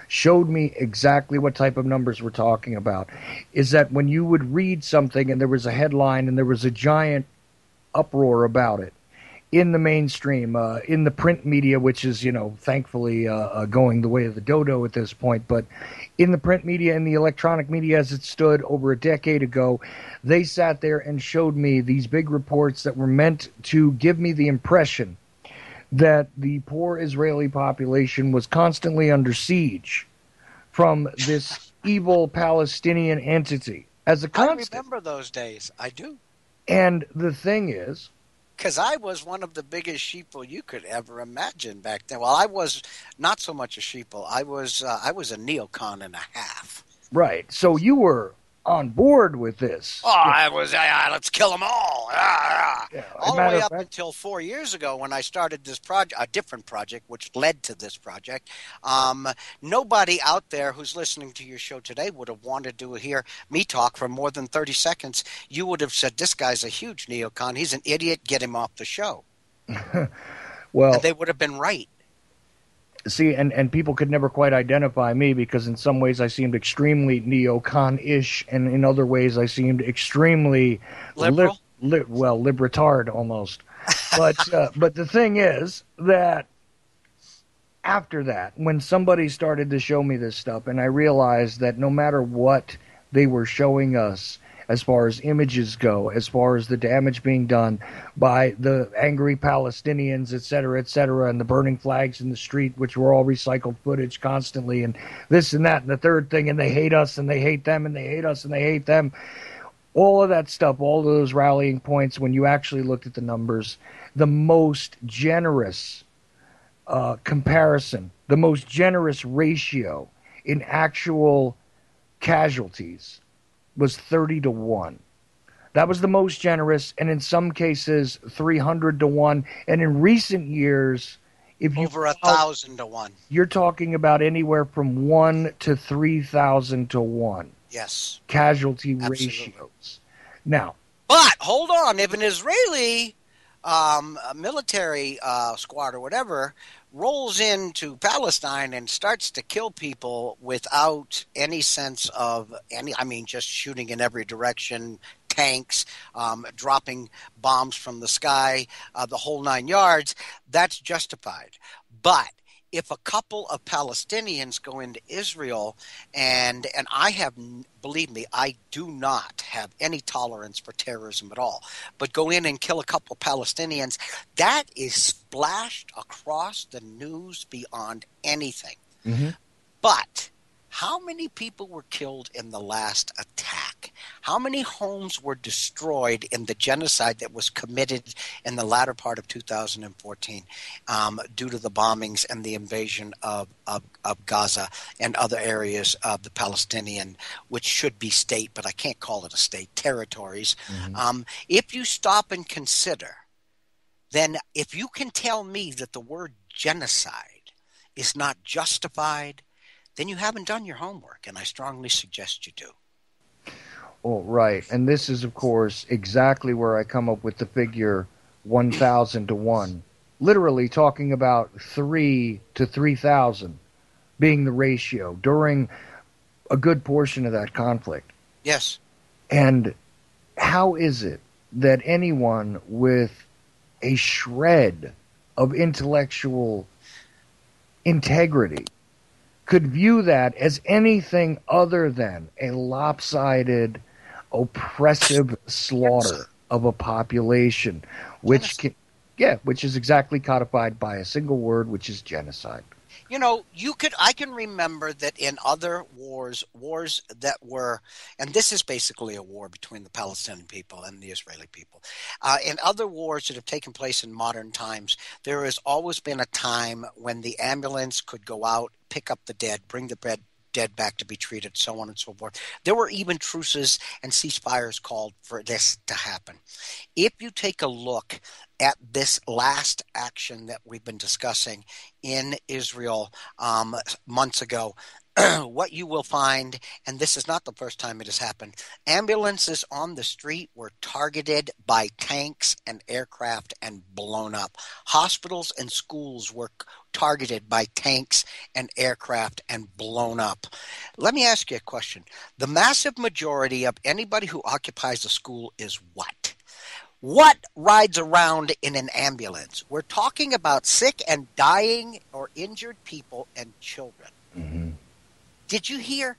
Showed me exactly what type of numbers we're talking about. Is that when you would read something and there was a headline and there was a giant uproar about it in the mainstream, in the print media, which is, thankfully going the way of the dodo at this point, but in the print media and the electronic media as it stood over a decade ago, they sat there and showed me these big reports that were meant to give me the impression that the poor Israeli population was constantly under siege from this evil Palestinian entity as a constant. I remember those days. I do. And the thing is, because I was one of the biggest sheeple you could ever imagine back then. Well, I was not so much a sheeple. I was a neocon and a half. Right. So you were on board with this. Oh, I was, let's kill them all. Yeah, a All the matter way of up fact, until 4 years ago when I started this project, a different project, which led to this project. Nobody out there who's listening to your show today would have wanted to hear me talk for more than 30 seconds. You would have said, this guy's a huge neocon. He's an idiot. Get him off the show. And well, they would have been right. see, and people could never quite identify me because in some ways I seemed extremely neocon-ish, and in other ways I seemed extremely Liberal? libertard almost. But the thing is that after that, when somebody started to show me this stuff, and I realized that no matter what they were showing us, as far as images go, as far as the damage being done by the angry Palestinians, et cetera, and the burning flags in the street, which were all recycled footage constantly, and this and that and the third thing, and they hate us and they hate them and they hate us and they hate them. All of that stuff, all of those rallying points, when you actually looked at the numbers, the most generous comparison, the most generous ratio in actual casualties was 30 to 1. That was the most generous, and in some cases, 300 to 1. And in recent years, if you Over 1,000 to 1. you're talking about anywhere from 1 to 3,000 to 1 Yes, casualty absolutely. ratios. Now, But hold on, if an Israeli military squad or whatever rolls into Palestine and starts to kill people without any sense of any, I mean, just shooting in every direction, tanks, dropping bombs from the sky, the whole 9 yards, that's justified. But if a couple of Palestinians go into Israel, and I have, believe me, I do not have any tolerance for terrorism at all, but go in and kill a couple of Palestinians, that is splashed across the news beyond anything. mhm. But how many people were killed in the last attack? How many homes were destroyed in the genocide that was committed in the latter part of 2014 due to the bombings and the invasion of Gaza and other areas of the Palestinian, which should be state, but I can't call it a state, territories? Mhm. If you stop and consider, then if you can tell me that the word genocide is not justified, then you haven't done your homework, and I strongly suggest you do. Oh, right. And this is, of course, exactly where I come up with the figure 1,000 to 1. Literally talking about 3 to 3,000 being the ratio during a good portion of that conflict. Yes. And how is it that anyone with a shred of intellectual integrity could view that as anything other than a lopsided, oppressive slaughter of a population, which Genocide. can, yeah, which is exactly codified by a single word, which is genocide. You know, I can remember that in other wars that were, and this is basically a war between the Palestinian people and the Israeli people. In other wars that have taken place in modern times, there has always been a time when the ambulance could go out, pick up the dead, bring the dead back to be treated, so on and so forth. There were even truces and ceasefires called for this to happen. If you take a look at this last action that we've been discussing in Israel months ago, what you will find, and this is not the first time it has happened, ambulances on the street were targeted by tanks and aircraft and blown up. Hospitals and schools were targeted by tanks and aircraft and blown up. Let me ask you a question. The massive majority of anybody who occupies a school is what? What rides around in an ambulance? We're talking about sick and dying or injured people and children. Mm-hmm. Did you hear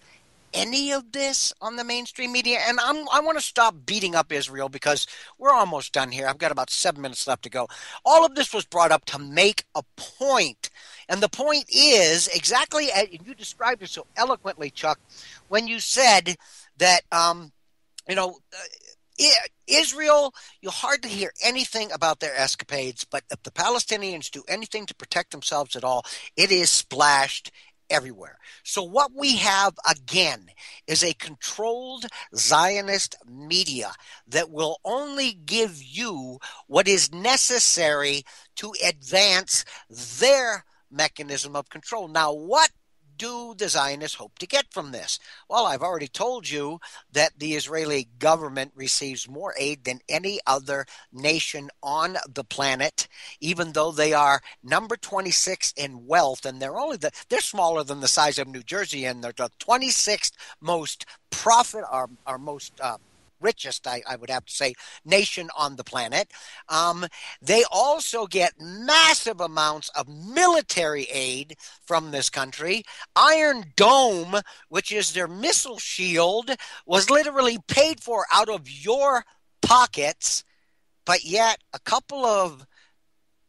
any of this on the mainstream media? And I want to stop beating up Israel because we're almost done here. I've got about 7 minutes left to go. All of this was brought up to make a point. And the point is exactly as you described it so eloquently, Chuck, when you said that, you know, Israel, you hardly hear anything about their escapades, but if the Palestinians do anything to protect themselves at all, it is splashed everywhere. So what we have again is a controlled Zionist media that will only give you what is necessary to advance their mechanism of control. Now, what do the Zionists hope to get from this? Well, I've already told you that the Israeli government receives more aid than any other nation on the planet, even though they are number 26 in wealth, and they're smaller than the size of New Jersey, and they're the 26th most profit, our most richest, I would have to say, nation on the planet. They also get massive amounts of military aid from this country. Iron Dome, which is their missile shield, was literally paid for out of your pockets, but yet a couple of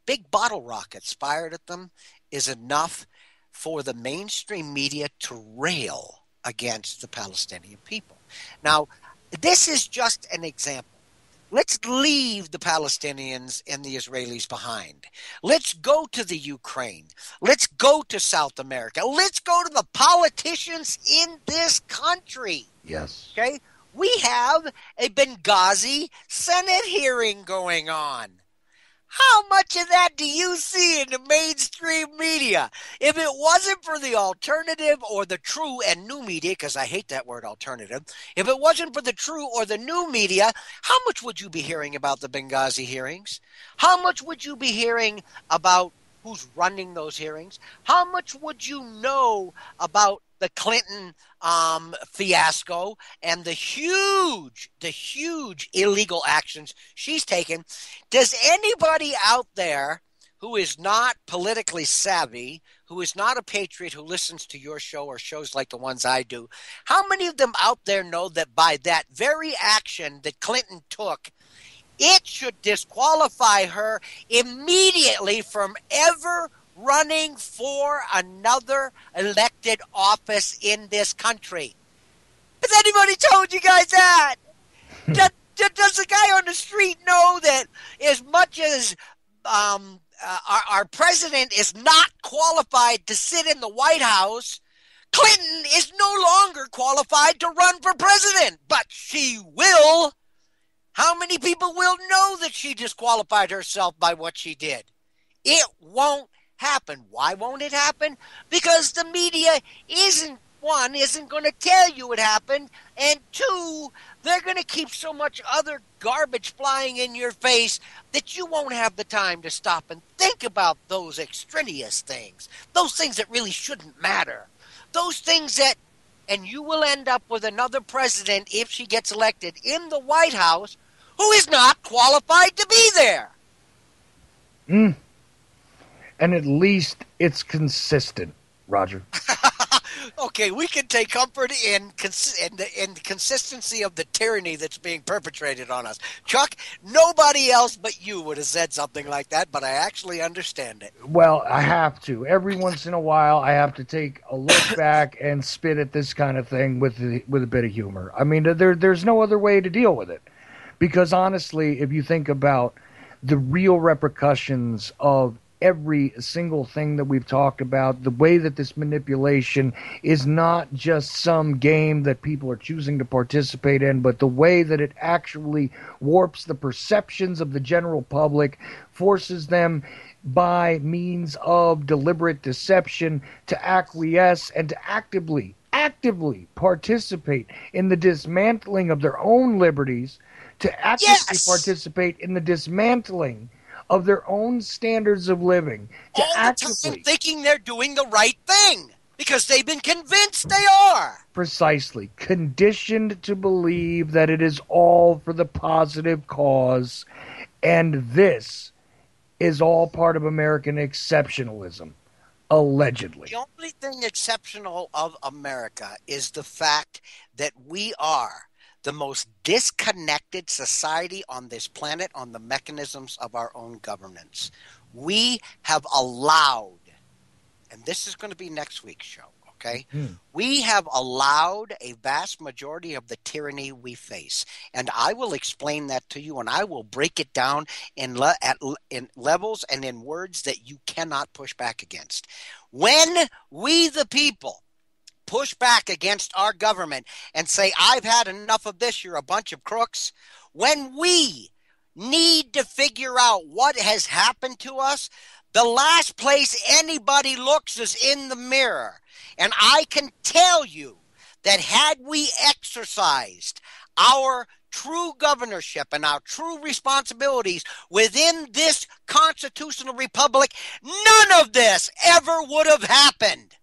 big bottle rockets fired at them is enough for the mainstream media to rail against the Palestinian people. Now, this is just an example. Let's leave the Palestinians and the Israelis behind. Let's go to the Ukraine. Let's go to South America. Let's go to the politicians in this country. Yes. Okay? We have a Benghazi Senate hearing going on. How much of that do you see in the mainstream media? If it wasn't for the alternative or the true and new media, because I hate that word alternative, if it wasn't for the true or the new media, how much would you be hearing about the Benghazi hearings? How much would you be hearing about who's running those hearings? How much would you know about the Clinton fiasco and the huge illegal actions she's taken? Does anybody out there who is not politically savvy, who is not a patriot, who listens to your show or shows like the ones I do, how many of them out there know that by that very action that Clinton took, it should disqualify her immediately from ever running for another elected office in this country? Has anybody told you guys that? Does the guy on the street know that as much as our president is not qualified to sit in the White House, Clinton is no longer qualified to run for president, but she will? How many people will know that she disqualified herself by what she did? It won't happen. Why won't it happen? Because the media isn't going to tell you it happened, and two, they're going to keep so much other garbage flying in your face that you won't have the time to stop and think about those extraneous things, those things that really shouldn't matter, those things that, and you will end up with another president, if she gets elected, in the White House who is not qualified to be there. And at least it's consistent, Roger. Okay, we can take comfort in the consistency of the tyranny that's being perpetrated on us. Chuck, nobody else but you would have said something like that, but I actually understand it. Well, I have to. Every once in a while, I have to take a look back and spit at this kind of thing with a bit of humor. I mean, there's no other way to deal with it. Because honestly, if you think about the real repercussions of every single thing that we've talked about, the way that this manipulation is not just some game that people are choosing to participate in, but the way that it actually warps the perceptions of the general public, forces them by means of deliberate deception to acquiesce and to actively participate in the dismantling of their own liberties, to actively participate in the dismantling of their own standards of living. All the time thinking they're doing the right thing because they've been convinced they are. Precisely. Conditioned to believe that it is all for the positive cause, and this is all part of American exceptionalism, allegedly. The only thing exceptional of America is the fact that we are the most disconnected society on this planet on the mechanisms of our own governance. We have allowed, and this is going to be next week's show, okay? Mhm. We have allowed a vast majority of the tyranny we face. And I will explain that to you, and I will break it down in levels and in words that you cannot push back against. When we, the people, push back against our government and say, I've had enough of this, you're a bunch of crooks, when we need to figure out what has happened to us, the last place anybody looks is in the mirror. And I can tell you that had we exercised our true governorship and our true responsibilities within this constitutional republic, none of this ever would have happened.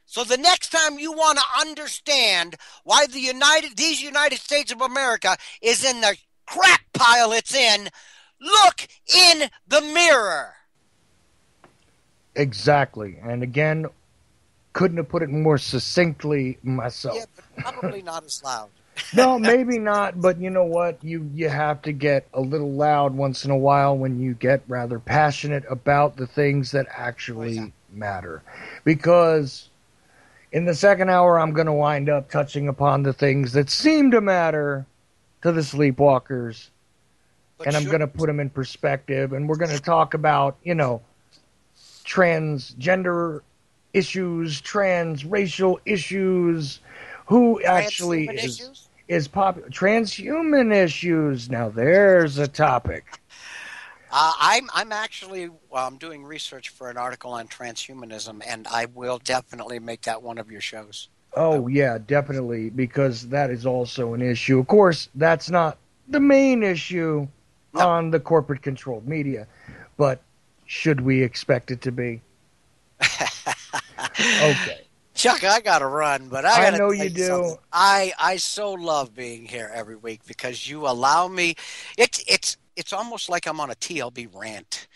So the next time you want to understand why these United States of America is in the crap pile it's in, look in the mirror. Exactly. And again, couldn't have put it more succinctly Yeah, myself. but probably not as loud. No, maybe not, but you know what? You have to get a little loud once in a while when you get rather passionate about the things that Oh, yeah. actually matter. Because in the second hour, I'm going to wind up touching upon the things that seem to matter to the sleepwalkers, But and I'm should going to put them in perspective, and we're going to talk about, transgender issues, trans racial issues, who actually transhuman issues? is popular, transhuman issues. Now there's a topic. I'm actually doing research for an article on transhumanism, and I will definitely make that one of your shows. Oh yeah, definitely, because that is also an issue. Of course, that's not the main issue No. on the corporate controlled media, but should we expect it to be? Okay. Chuck, I gotta run, but I I gotta know tell you you something. do. I so love being here every week because you allow me. It's almost like I'm on a TLB rant,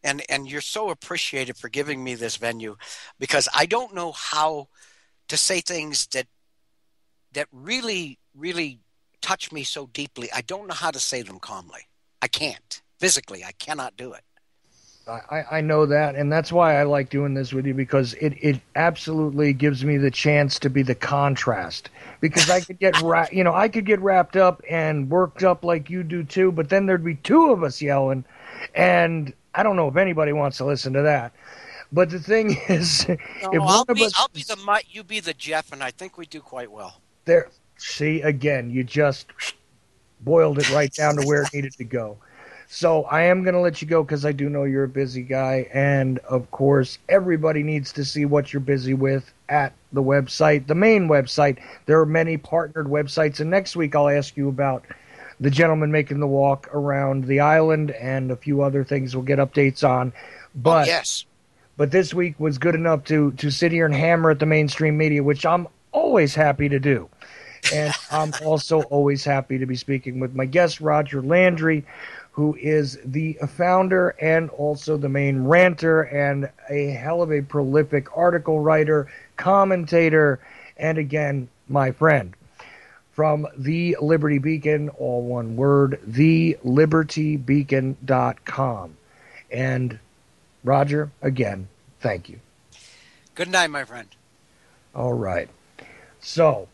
and you're so appreciated for giving me this venue because I don't know how to say things that really touch me so deeply. I don't know how to say them calmly. I can't physically. I cannot do it. I know that, and that's why I like doing this with you because it absolutely gives me the chance to be the contrast. Because I could I could get wrapped up and worked up like you do too, but then there'd be two of us yelling, and I don't know if anybody wants to listen to that. But the thing is, No, if one of I'll us be the Mike, you be the Jeff, and I think we do quite well. there, see again, you just boiled it right down to where it needed to go. So I am going to let you go because I do know you're a busy guy. And of course, everybody needs to see what you're busy with at the website, the main website. There are many partnered websites. And next week, I'll ask you about the gentleman making the walk around the island and a few other things we'll get updates on. Oh But yes. but this week was good enough to sit here and hammer at the mainstream media, which I'm always happy to do. And I'm also always happy to be speaking with my guest, Roger Landry, who is the founder and also the main ranter and a hell of a prolific article writer, commentator, and again, my friend. From the Liberty Beacon, all one word, thelibertybeacon.com. And Roger, again, thank you. Good night, my friend. All right. So,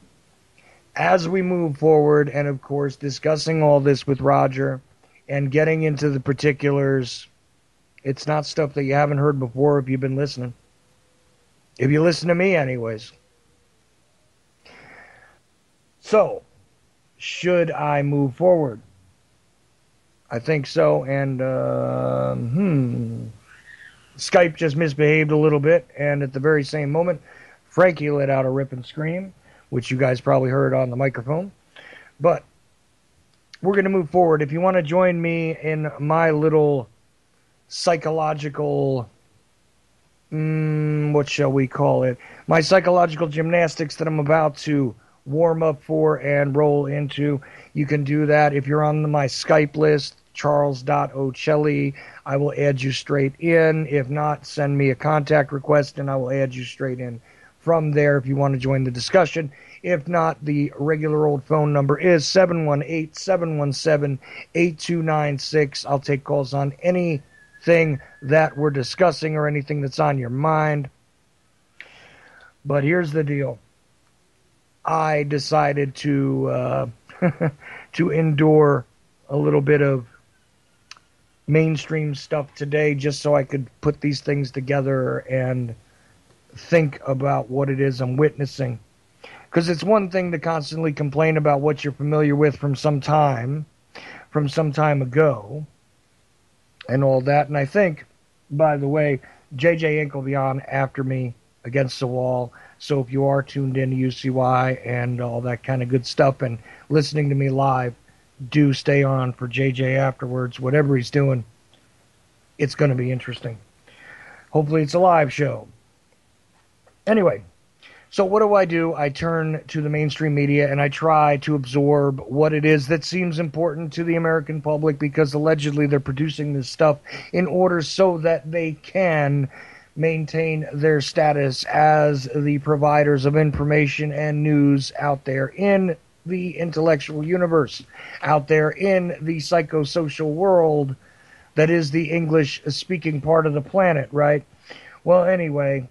as we move forward, and of course, discussing all this with Roger and getting into the particulars, it's not stuff that you haven't heard before if you've been listening. If you listen to me, anyways. So, should I move forward? I think so. And, Skype just misbehaved a little bit. And at the very same moment, Frankie let out a rip and scream, which you guys probably heard on the microphone. But we're going to move forward. If you want to join me in my little psychological, what shall we call it? My psychological gymnastics that I'm about to warm up for and roll into, you can do that if you're on my Skype list, charles.ochelli. I will add you straight in. If not, send me a contact request and I will add you straight in from there if you want to join the discussion. If not, the regular old phone number is 718-717-8296. I'll take calls on anything that we're discussing or anything that's on your mind. But here's the deal. I decided to endure a little bit of mainstream stuff today just so I could put these things together and think about what it is I'm witnessing. Because it's one thing to constantly complain about what you're familiar with from some time ago, and all that. And I think, by the way, JJ Ink will be on after me against the wall. So if you are tuned in to UCY and all that kind of good stuff and listening to me live, do stay on for JJ afterwards. Whatever he's doing, it's going to be interesting. Hopefully, it's a live show. Anyway, so what do? I turn to the mainstream media and I try to absorb what it is that seems important to the American public because allegedly they're producing this stuff in order so that they can maintain their status as the providers of information and news out there in the intellectual universe, out there in the psychosocial world that is the English speaking part of the planet, right? Well, anyway,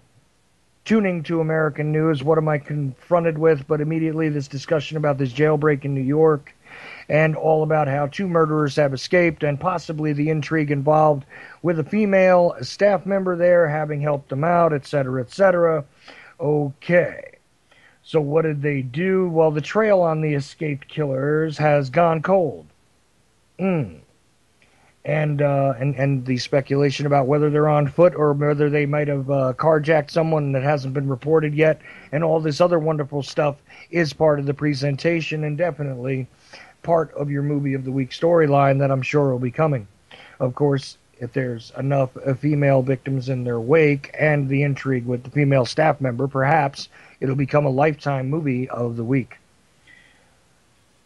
tuning to American news, what am I confronted with? But immediately this discussion about this jailbreak in New York and all about how two murderers have escaped and possibly the intrigue involved with a female staff member there having helped them out, etc., etc. Okay. So what did they do? Well, the trail on the escaped killers has gone cold. And the speculation about whether they're on foot or whether they might have carjacked someone that hasn't been reported yet, and all this other wonderful stuff is part of the presentation and definitely part of your movie of the week storyline that I'm sure will be coming. Of course, if there's enough female victims in their wake and the intrigue with the female staff member, perhaps it'll become a lifetime movie of the week.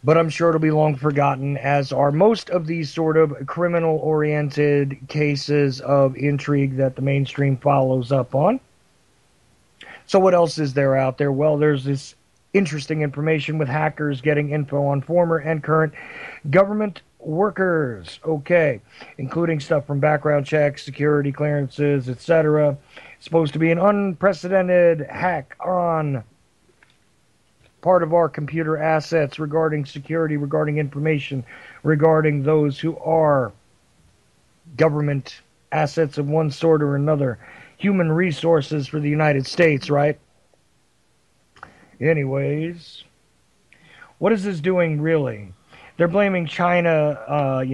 But I'm sure it'll be long forgotten, as are most of these sort of criminal-oriented cases of intrigue that the mainstream follows up on. So what else is there out there? Well, there's this interesting information with hackers getting info on former and current government workers, okay, including stuff from background checks, security clearances, etc. It's supposed to be an unprecedented hack on part of our computer assets regarding security, regarding information, regarding those who are government assets of one sort or another, human resources for the United States, right? Anyways, what is this doing really? They're blaming China,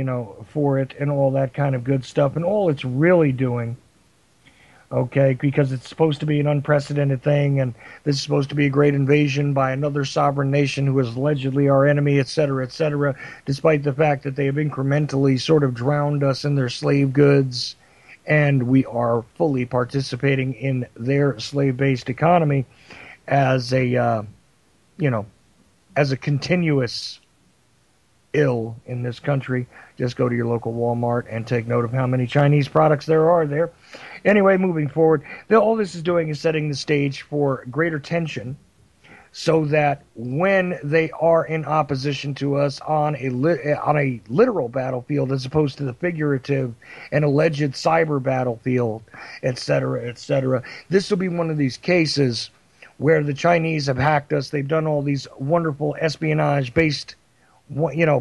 for it and all that kind of good stuff, and all it's really doing, okay, because it's supposed to be an unprecedented thing, and this is supposed to be a great invasion by another sovereign nation who is allegedly our enemy, etc., despite the fact that they have incrementally sort of drowned us in their slave goods, and we are fully participating in their slave-based economy as a, as a continuous ill in this country. Just go to your local Walmart and take note of how many Chinese products there are there. Anyway, moving forward, all this is doing is setting the stage for greater tension so that when they are in opposition to us on a literal battlefield as opposed to the figurative and alleged cyber battlefield, etc., this will be one of these cases where the Chinese have hacked us. They've done all these wonderful espionage-based,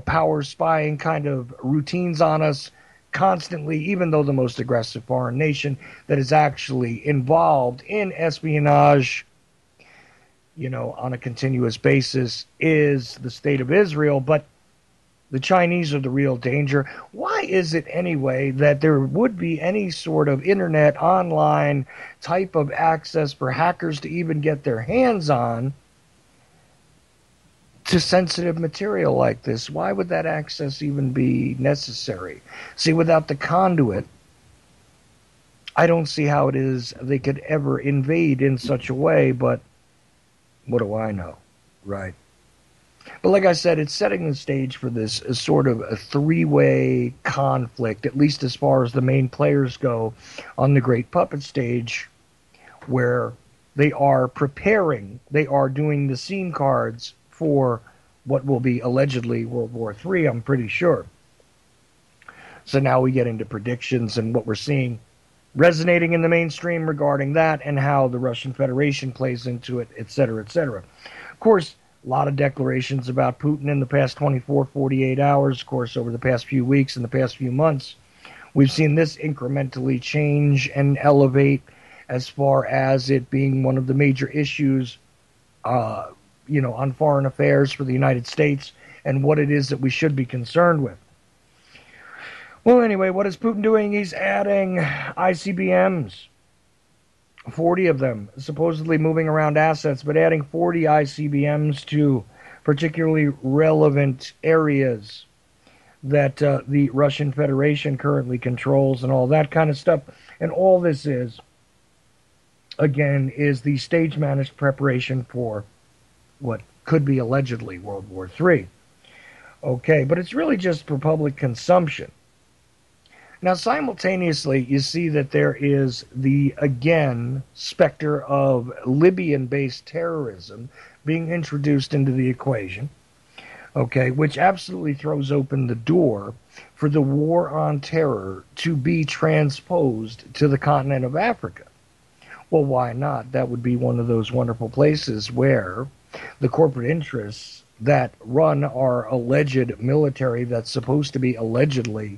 power spying kind of routines on us constantly, even though the most aggressive foreign nation that is actually involved in espionage, on a continuous basis is the state of Israel. But the Chinese are the real danger. Why is it anyway that there would be any sort of internet online type of access for hackers to even get their hands on to sensitive material like this? Why would that access even be necessary? See, without the conduit, I don't see how it is they could ever invade in such a way, but what do I know, right? But like I said, it's setting the stage for this sort of a three-way conflict, at least as far as the main players go on the Great Puppet stage, where they are preparing, they are doing the scene cards for what will be allegedly World War III, I'm pretty sure. So now we get into predictions, and what we're seeing resonating in the mainstream regarding that and how the Russian Federation plays into it, etc., etc. Of course, a lot of declarations about Putin in the past 24, 48 hours. Of course, over the past few weeks and the past few months, we've seen this incrementally change and elevate as far as it being one of the major issues, uh, on foreign affairs for the United States and what it is that we should be concerned with. Well, anyway, what is Putin doing? He's adding ICBMs, 40 of them, supposedly moving around assets, but adding 40 ICBMs to particularly relevant areas that the Russian Federation currently controls and all that kind of stuff. And all this is, again, is the stage managed preparation for what could be allegedly World War III. Okay, but it's really just for public consumption. Now, simultaneously, you see that there is the, again, specter of Libyan based terrorism being introduced into the equation, okay, which absolutely throws open the door for the war on terror to be transposed to the continent of Africa. Well, why not? That would be one of those wonderful places where the corporate interests that run our alleged military that's supposed to be allegedly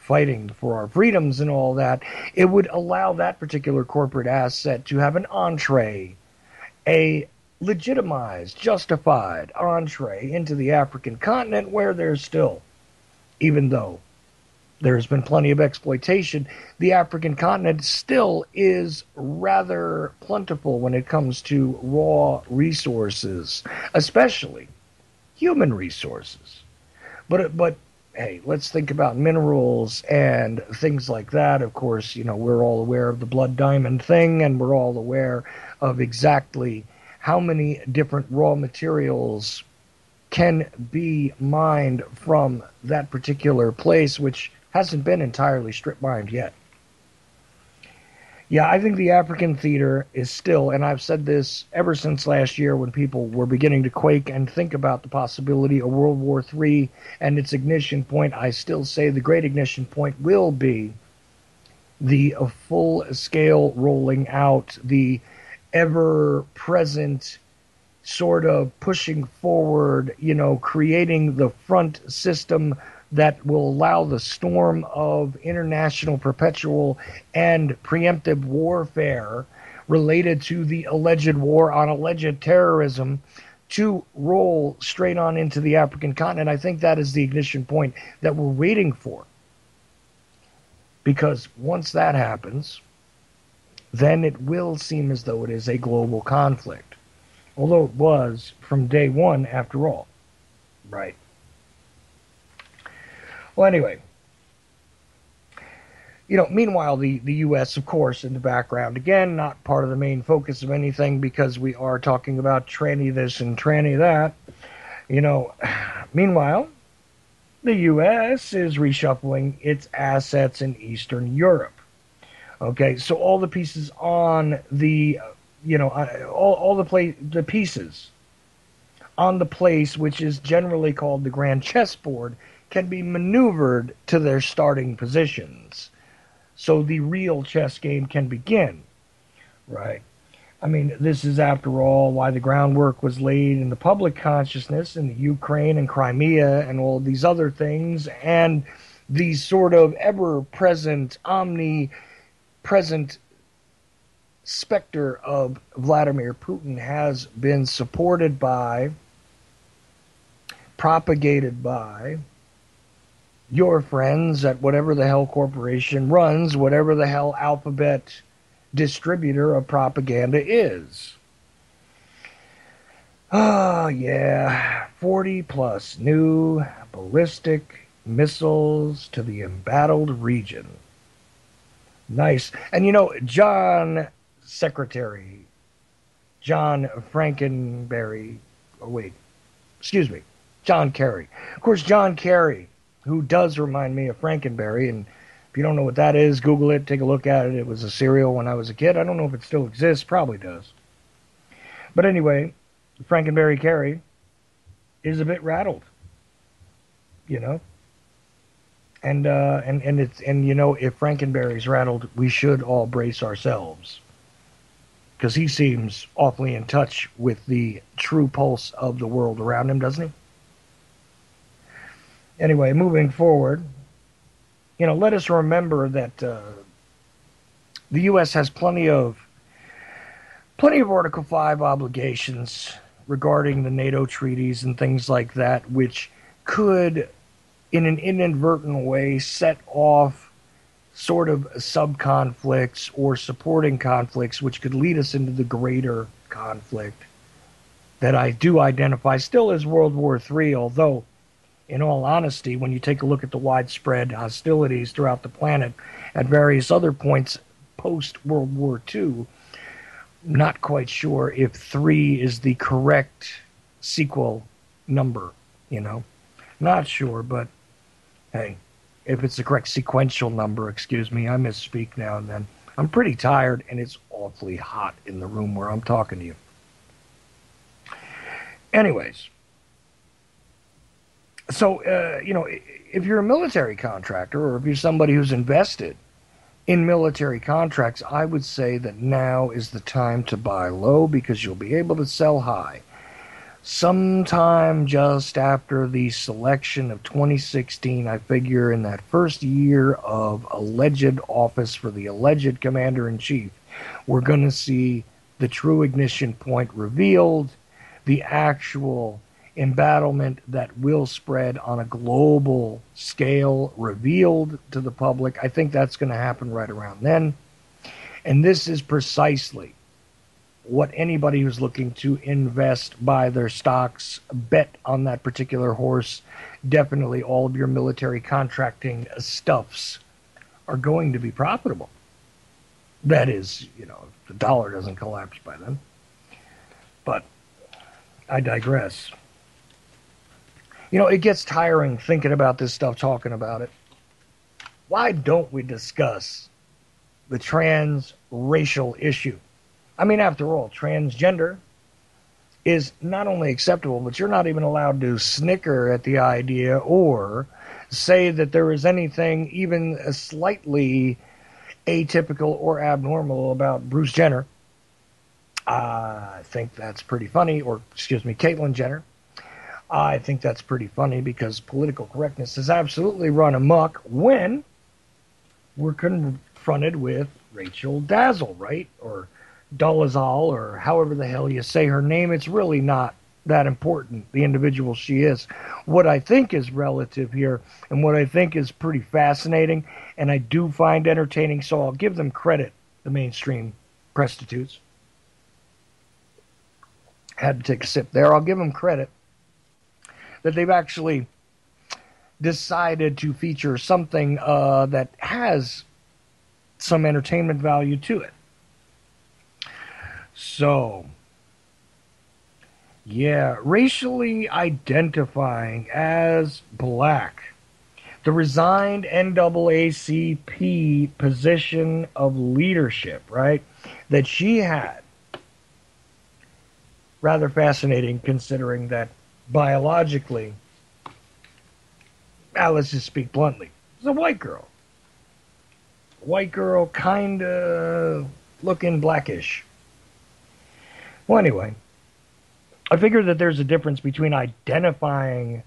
fighting for our freedoms and all that, it would allow that particular corporate asset to have an entree, a legitimized, justified entree into the African continent where there's still, even though there's been plenty of exploitation, the African continent still is rather plentiful when it comes to raw resources, especially human resources. But hey, let's think about minerals and things like that. Of course, we're all aware of the blood diamond thing, and we're all aware of exactly how many different raw materials can be mined from that particular place, which hasn't been entirely strip mined yet. Yeah, I think the African theater is still, and I've said this ever since last year when people were beginning to quake and think about the possibility of World War III and its ignition point. I still say the great ignition point will be the full scale rolling out, the ever present sort of pushing forward, creating the front system that will allow the storm of international perpetual and preemptive warfare related to the alleged war on alleged terrorism to roll straight on into the African continent. I think that is the ignition point that we're waiting for. Because once that happens, then it will seem as though it is a global conflict. Although it was from day one, after all. Right. Well, anyway, meanwhile, the U.S., of course, in the background, again, not part of the main focus of anything because we are talking about tranny this and tranny that. Meanwhile, the U.S. is reshuffling its assets in Eastern Europe. Okay, so all the pieces on the, all the pieces on the place, which is generally called the grand chessboard, can be maneuvered to their starting positions. So the real chess game can begin, right? I mean, this is, after all, why the groundwork was laid in the public consciousness in the Ukraine and Crimea and all these other things, and the sort of ever-present, omnipresent specter of Vladimir Putin has been supported by, propagated by, your friends at whatever the hell corporation runs whatever the hell alphabet distributor of propaganda is. Oh, yeah. 40 plus new ballistic missiles to the embattled region. Nice. And John Frankenberry, oh wait, excuse me, John Kerry. Of course, John Kerry, who does remind me of Frankenberry, and if you don't know what that is, Google it, take a look at it. It was a cereal when I was a kid. I don't know if it still exists, probably does. But anyway, Frankenberry Kerry is a bit rattled, And if Frankenberry's rattled, we should all brace ourselves because he seems awfully in touch with the true pulse of the world around him, doesn't he? Anyway, moving forward, let us remember that the U.S. has plenty of Article 5 obligations regarding the NATO treaties and things like that, which could, in an inadvertent way, set off sort of sub conflicts or supporting conflicts, which could lead us into the greater conflict that I do identify still as World War III, although, in all honesty, when you take a look at the widespread hostilities throughout the planet at various other points post World War II, not quite sure if three is the correct sequel number, you know. Not sure, but hey, if it's the correct sequential number, excuse me, I misspeak now and then. I'm pretty tired and it's awfully hot in the room where I'm talking to you. Anyways, so, if you're a military contractor or if you're somebody who's invested in military contracts, I would say that now is the time to buy low because you'll be able to sell high. Sometime just after the selection of 2016, I figure in that first year of alleged office for the alleged commander-in-chief, we're going to see the true ignition point revealed, the actual embattlement that will spread on a global scale revealed to the public. I think that's going to happen right around then. And this is precisely what anybody who's looking to invest, buy their stocks, bet on that particular horse, definitely all of your military contracting stuffs are going to be profitable. That is, if the dollar doesn't collapse by then. But I digress. It gets tiring thinking about this stuff, talking about it. Why don't we discuss the trans-racial issue? I mean, after all, transgender is not only acceptable, but you're not even allowed to snicker at the idea or say that there is anything even slightly atypical or abnormal about Bruce Jenner. I think that's pretty funny, or excuse me, Caitlyn Jenner. I think that's pretty funny because political correctness has absolutely run amok when we're confronted with Rachel Dazzle, right? Or Dolezal, or however the hell you say her name. It's really not that important, the individual she is. What I think is relative here, and what I think is pretty fascinating, and I do find entertaining, so I'll give them credit, the mainstream prostitutes. Had to take a sip there. I'll give them credit that they've actually decided to feature something that has some entertainment value to it. So, yeah, racially identifying as black. The resigned NAACP position of leadership, right, that she had. Rather fascinating considering that biologically, let's just speak bluntly, it's a white girl. White girl, kind of looking blackish. Well, anyway, I figure that there's a difference between identifying,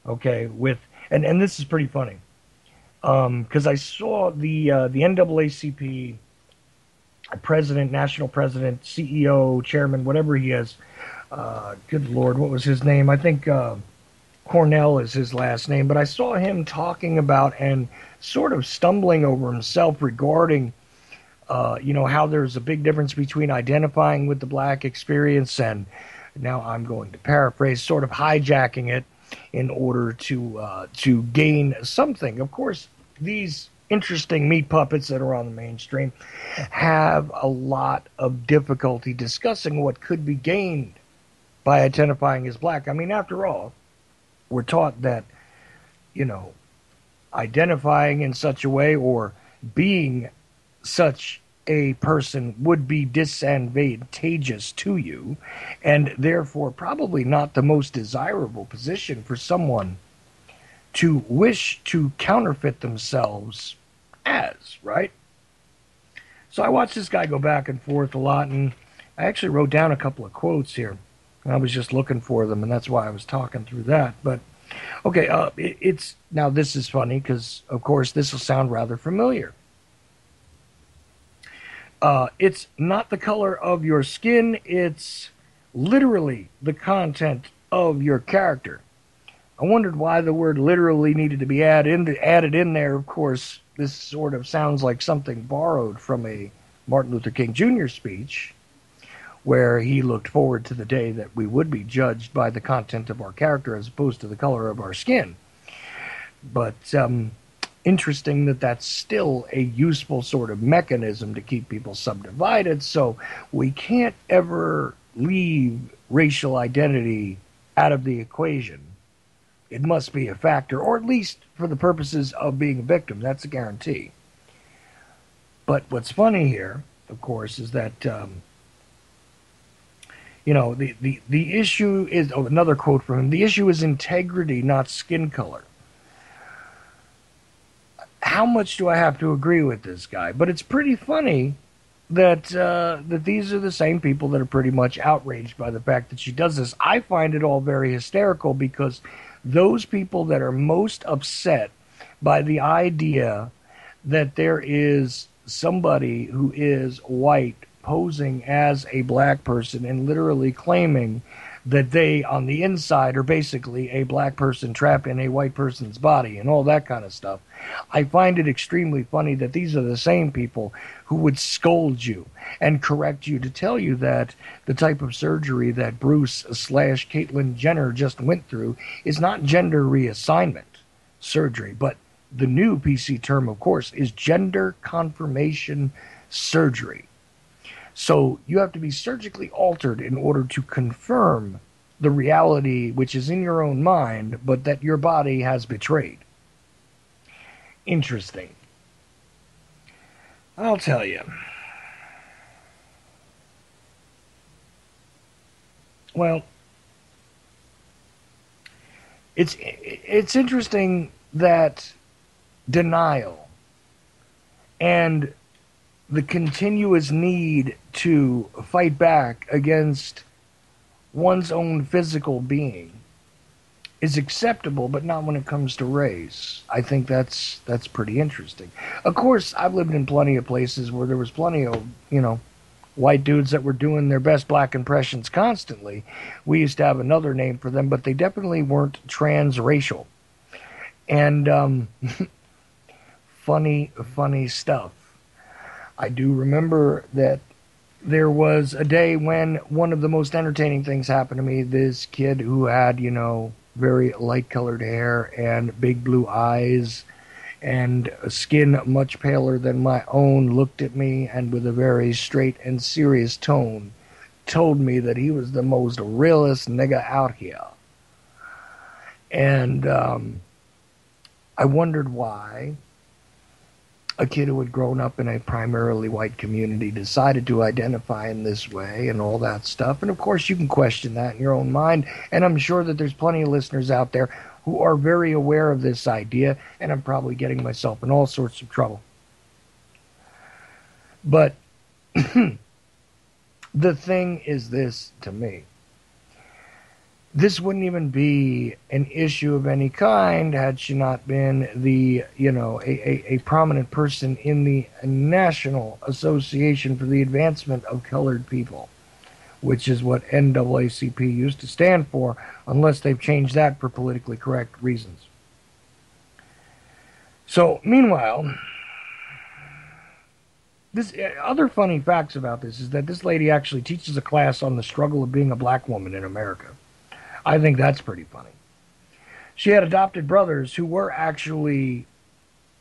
with, and this is pretty funny, because I saw the NAACP president, national president, CEO, chairman, whatever he is. Good Lord, what was his name? I think Cornell is his last name, but I saw him talking about and sort of stumbling over himself regarding how there's a big difference between identifying with the black experience and, now I'm going to paraphrase, sort of hijacking it in order to gain something. Of course, these interesting meat puppets that are on the mainstream have a lot of difficulty discussing what could be gained by identifying as black. I mean, after all, we're taught that, identifying in such a way or being such a person would be disadvantageous to you and therefore probably not the most desirable position for someone to wish to counterfeit themselves as, right? So I watched this guy go back and forth a lot, and I actually wrote down a couple of quotes here. I was just looking for them, and that's why I was talking through that. But okay, it's now this is funny because, of course, this will sound rather familiar. It's not the color of your skin; it's literally the content of your character. I wondered why the word literally needed to be added in there. Of course, this sort of sounds like something borrowed from a Martin Luther King Jr. speech where he looked forward to the day that we would be judged by the content of our character as opposed to the color of our skin. But interesting that that's still a useful sort of mechanism to keep people subdivided. So we can't ever leave racial identity out of the equation. It must be a factor, or at least for the purposes of being a victim. That's a guarantee. But what's funny here, of course, is that the issue is, another quote from him, the issue is integrity, not skin color. How much do I have to agree with this guy? But it's pretty funny that that these are the same people that are pretty much outraged by the fact that she does this. I find it all very hysterical because those people that are most upset by the idea that there is somebody who is white posing as a black person and literally claiming that they on the inside are basically a black person trapped in a white person's body and all that kind of stuff. I find it extremely funny that these are the same people who would scold you and correct you to tell you that the type of surgery that Bruce/Caitlyn Jenner just went through is not gender reassignment surgery, but the new PC term, of course, is gender confirmation surgery. So you have to be surgically altered in order to confirm the reality which is in your own mind, but that your body has betrayed. Interesting. I'll tell you. Well, it's interesting that denial and the continuous need to fight back against one's own physical being is acceptable, but not when it comes to race. I think that's pretty interesting. Of course, I've lived in plenty of places where there was plenty of, white dudes that were doing their best black impressions constantly. We used to have another name for them, but they definitely weren't transracial. And funny stuff. I do remember that there was a day when one of the most entertaining things happened to me. This kid who had, very light-colored hair and big blue eyes and a skin much paler than my own looked at me and with a very straight and serious tone told me that he was the most realest nigga out here. And I wondered why a kid who had grown up in a primarily white community decided to identify in this way and all that stuff. And of course, you can question that in your own mind. And I'm sure that there's plenty of listeners out there who are very aware of this idea. And I'm probably getting myself in all sorts of trouble. But the thing is this to me. This wouldn't even be an issue of any kind had she not been a prominent person in the National Association for the Advancement of Colored People, which is what NAACP used to stand for, unless they've changed that for politically correct reasons. So, meanwhile, this other funny facts about this is that this lady actually teaches a class on the struggle of being a black woman in America. I think that's pretty funny. She had adopted brothers who were actually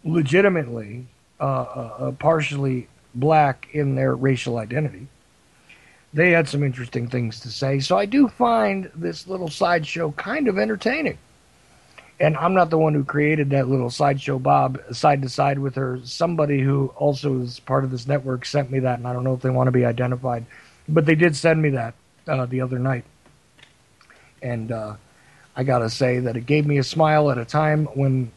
legitimately partially black in their racial identity. They had some interesting things to say. So I do find this little sideshow kind of entertaining. And I'm not the one who created that little sideshow Bob side to side with her. Somebody who also is part of this network sent me that, and I don't know if they want to be identified. But they did send me that the other night. And I gotta say that it gave me a smile at a time when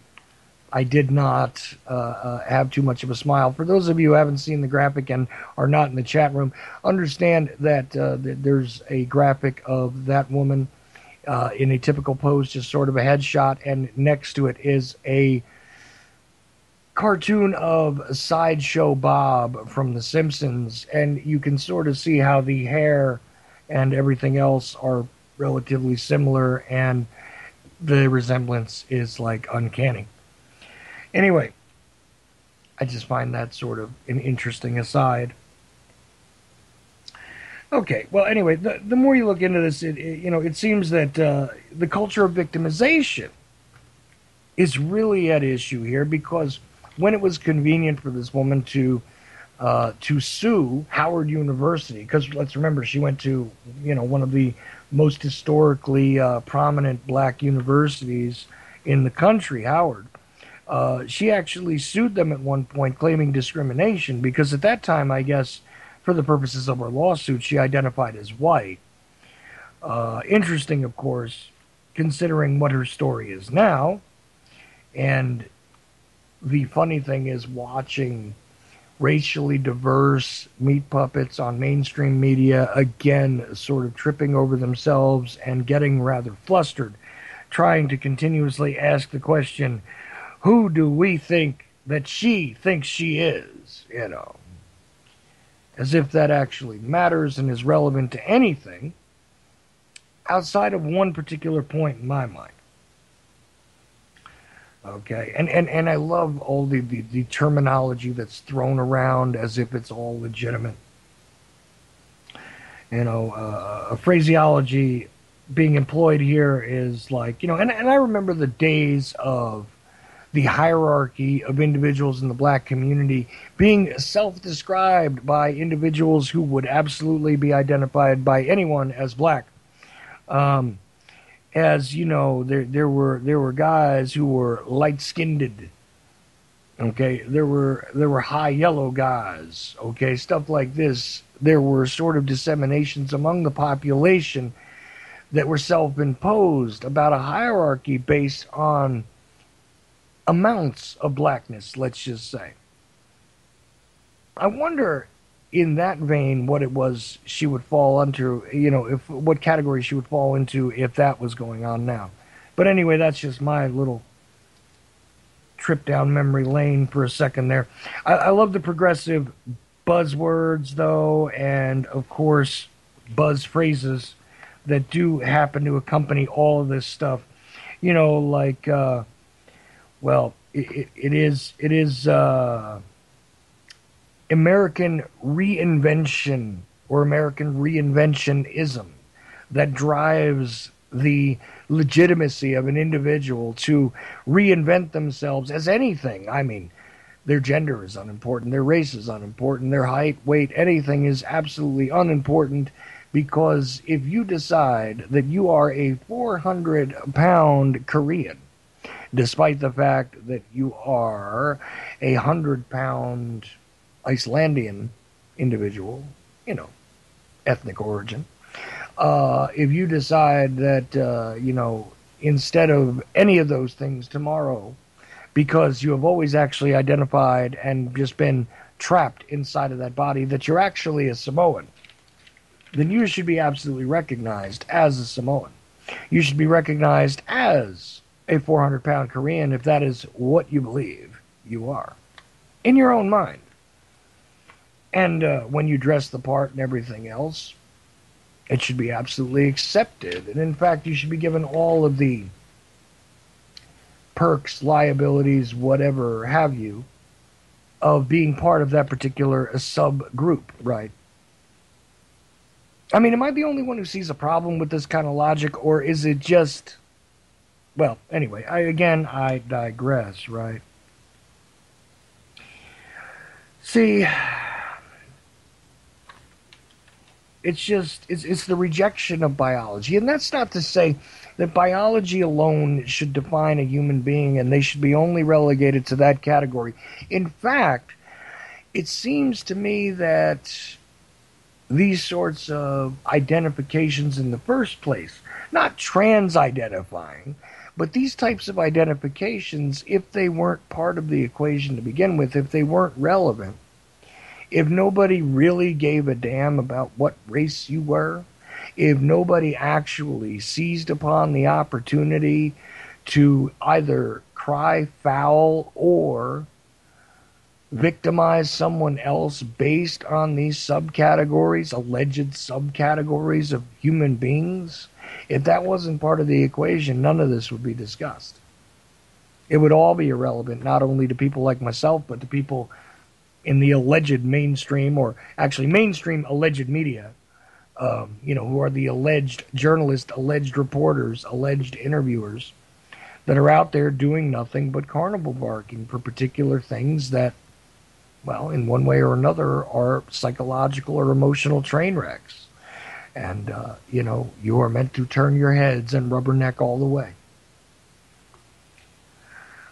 I did not have too much of a smile. For those of you who haven't seen the graphic and are not in the chat room, understand that there's a graphic of that woman in a typical pose, just sort of a headshot, and next to it is a cartoon of Sideshow Bob from The Simpsons, and you can sort of see how the hair and everything else are relatively similar, and the resemblance is like uncanny. Anyway, I just find that sort of an interesting aside. Okay, well, anyway, the more you look into this, it seems that the culture of victimization is really at issue here because when it was convenient for this woman to sue Howard University, because let's remember she went to one of the most historically prominent black universities in the country, Howard. She actually sued them at one point, claiming discrimination because at that time, I guess, for the purposes of her lawsuit, she identified as white. Interesting, of course, considering what her story is now. And the funny thing is watching racially diverse meat puppets on mainstream media, again, sort of tripping over themselves and getting rather flustered, trying to continuously ask the question, who do we think that she thinks she is? As if that actually matters and is relevant to anything outside of one particular point in my mind. Okay, and I love all the terminology that's thrown around as if it's all legitimate. A phraseology being employed here is like, and I remember the days of the hierarchy of individuals in the black community being self-described by individuals who would absolutely be identified by anyone as black. As you know, there were guys who were light-skinned. Okay, there were high yellow guys. Okay, stuff like this. There were sort of disseminations among the population that were self-imposed about a hierarchy based on amounts of blackness, let's just say. I wonder, in that vein, what it was she would fall into, what category she would fall into if that was going on now. But anyway, that's just my little trip down memory lane for a second there. I love the progressive buzzwords, though, and, of course, buzz phrases that do happen to accompany all of this stuff. Like... well, it is American reinvention or American reinventionism that drives the legitimacy of an individual to reinvent themselves as anything. I mean, their gender is unimportant, their race is unimportant, their height, weight, anything is absolutely unimportant, because if you decide that you are a 400-pound Korean, despite the fact that you are a 100-pound Icelandian individual, ethnic origin. If you decide that, instead of any of those things tomorrow, because you have always actually identified and just been trapped inside of that body, that you're actually a Samoan, then you should be absolutely recognized as a Samoan. You should be recognized as a 400-pound Korean if that is what you believe you are, in your own mind. And when you dress the part and everything else, it should be absolutely accepted. And in fact, you should be given all of the perks, liabilities, whatever have you, of being part of that particular subgroup, right? I mean, am I the only one who sees a problem with this kind of logic, or is it just... Well, anyway, I digress, right? See, it's the rejection of biology. And that's not to say that biology alone should define a human being and they should be only relegated to that category. In fact, it seems to me that these sorts of identifications in the first place. Not trans identifying, but these types of identifications, if they weren't part of the equation to begin with, if they weren't relevant, if nobody really gave a damn about what race you were, if nobody actually seized upon the opportunity to either cry foul or victimize someone else based on these subcategories, alleged subcategories of human beings, if that wasn't part of the equation, none of this would be discussed. It would all be irrelevant, not only to people like myself, but to people in the alleged mainstream, or actually mainstream alleged media, who are the alleged journalists, alleged reporters, alleged interviewers that are out there doing nothing but carnival barking for particular things that, well, in one way or another, are psychological or emotional train wrecks. And, you are meant to turn your heads and rubberneck all the way.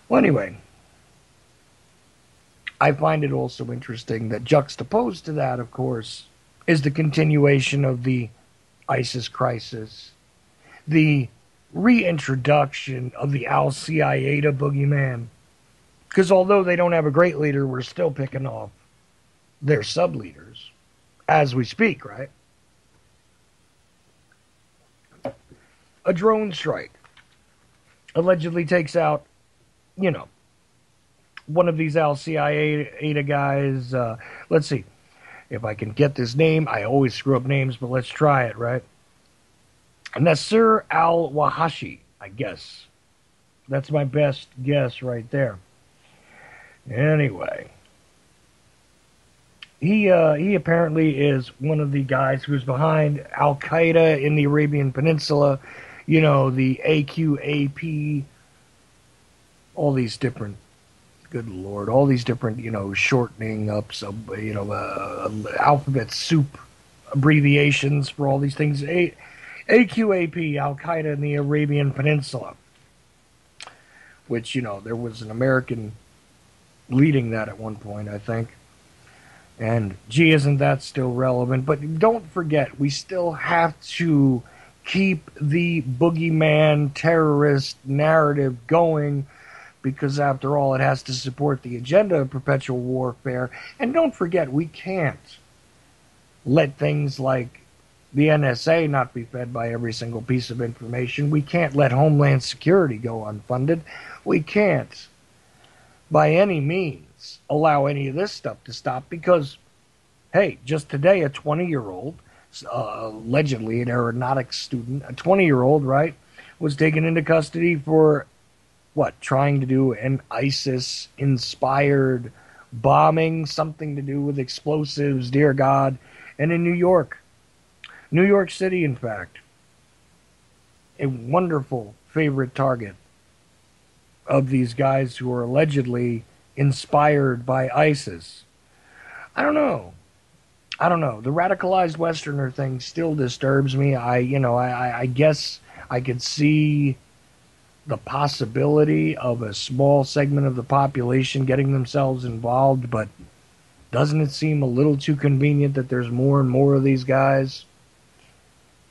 Well, anyway, I find it also interesting that juxtaposed to that, of course, is the continuation of the ISIS crisis, the reintroduction of the Al Qaeda boogeyman. Because although they don't have a great leader, we're still picking off their sub leaders as we speak, right? A drone strike allegedly takes out, one of these Al Qaeda guys. Let's see if I can get this name. I always screw up names, but let's try it, right? Nasser al-Wahashi, I guess. That's my best guess right there. Anyway, he apparently is one of the guys who's behind Al Qaeda in the Arabian Peninsula. The AQAP, all these different, good lord, all these different, shortening ups of, alphabet soup abbreviations for all these things. AQAP, Al Qaeda in the Arabian Peninsula, which, there was an American leading that at one point, I think. And gee, isn't that still relevant? But don't forget, we still have to keep the boogeyman terrorist narrative going, because after all, it has to support the agenda of perpetual warfare. And don't forget, we can't let things like the NSA not be fed by every single piece of information. We can't let Homeland Security go unfunded. We can't, by any means, allow any of this stuff to stop, because, hey, just today, a 20-year-old, allegedly an aeronautics student, a 20-year-old, right, was taken into custody for, what, trying to do an ISIS-inspired bombing, something to do with explosives, dear God, and in New York City, in fact, a wonderful favorite target of these guys who are allegedly inspired by ISIS. I don't know. The radicalized Westerner thing still disturbs me. I guess I could see the possibility of a small segment of the population getting themselves involved, but doesn't it seem a little too convenient that there's more and more of these guys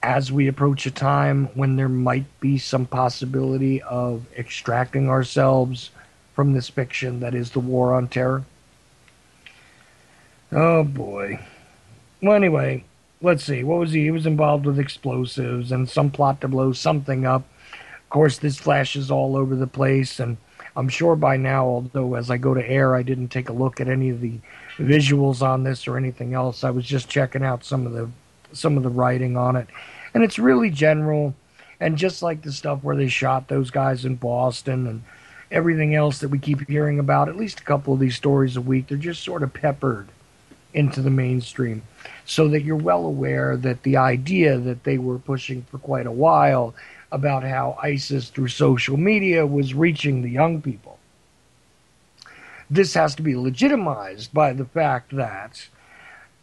as we approach a time when there might be some possibility of extracting ourselves from this fiction that is the war on terror? Oh boy. Well, anyway, let's see. What was he? He was involved with explosives and some plot to blow something up. Of course, this flashes all over the place, and I'm sure by now, although as I go to air, I didn't take a look at any of the visuals on this or anything else. I was just checking out some of the writing on it, and it's really general. And just like the stuff where they shot those guys in Boston and everything else that we keep hearing about, at least a couple of these stories a week, they're just sort of peppered into the mainstream, so that you're well aware that the idea that they were pushing for quite a while about how ISIS through social media was reaching the young people, this has to be legitimized by the fact that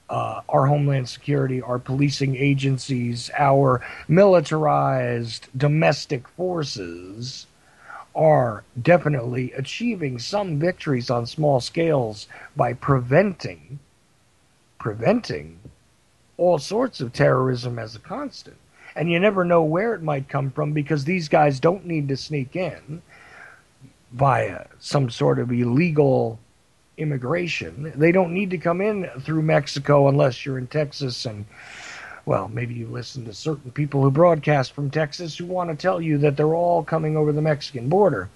our Homeland Security, our policing agencies, our militarized domestic forces are definitely achieving some victories on small scales by preventing all sorts of terrorism as a constant. And you never know where it might come from because these guys don't need to sneak in via some sort of illegal immigration. They don't need to come in through Mexico unless you're in Texas and, well, maybe you listen to certain people who broadcast from Texas who want to tell you that they're all coming over the Mexican border.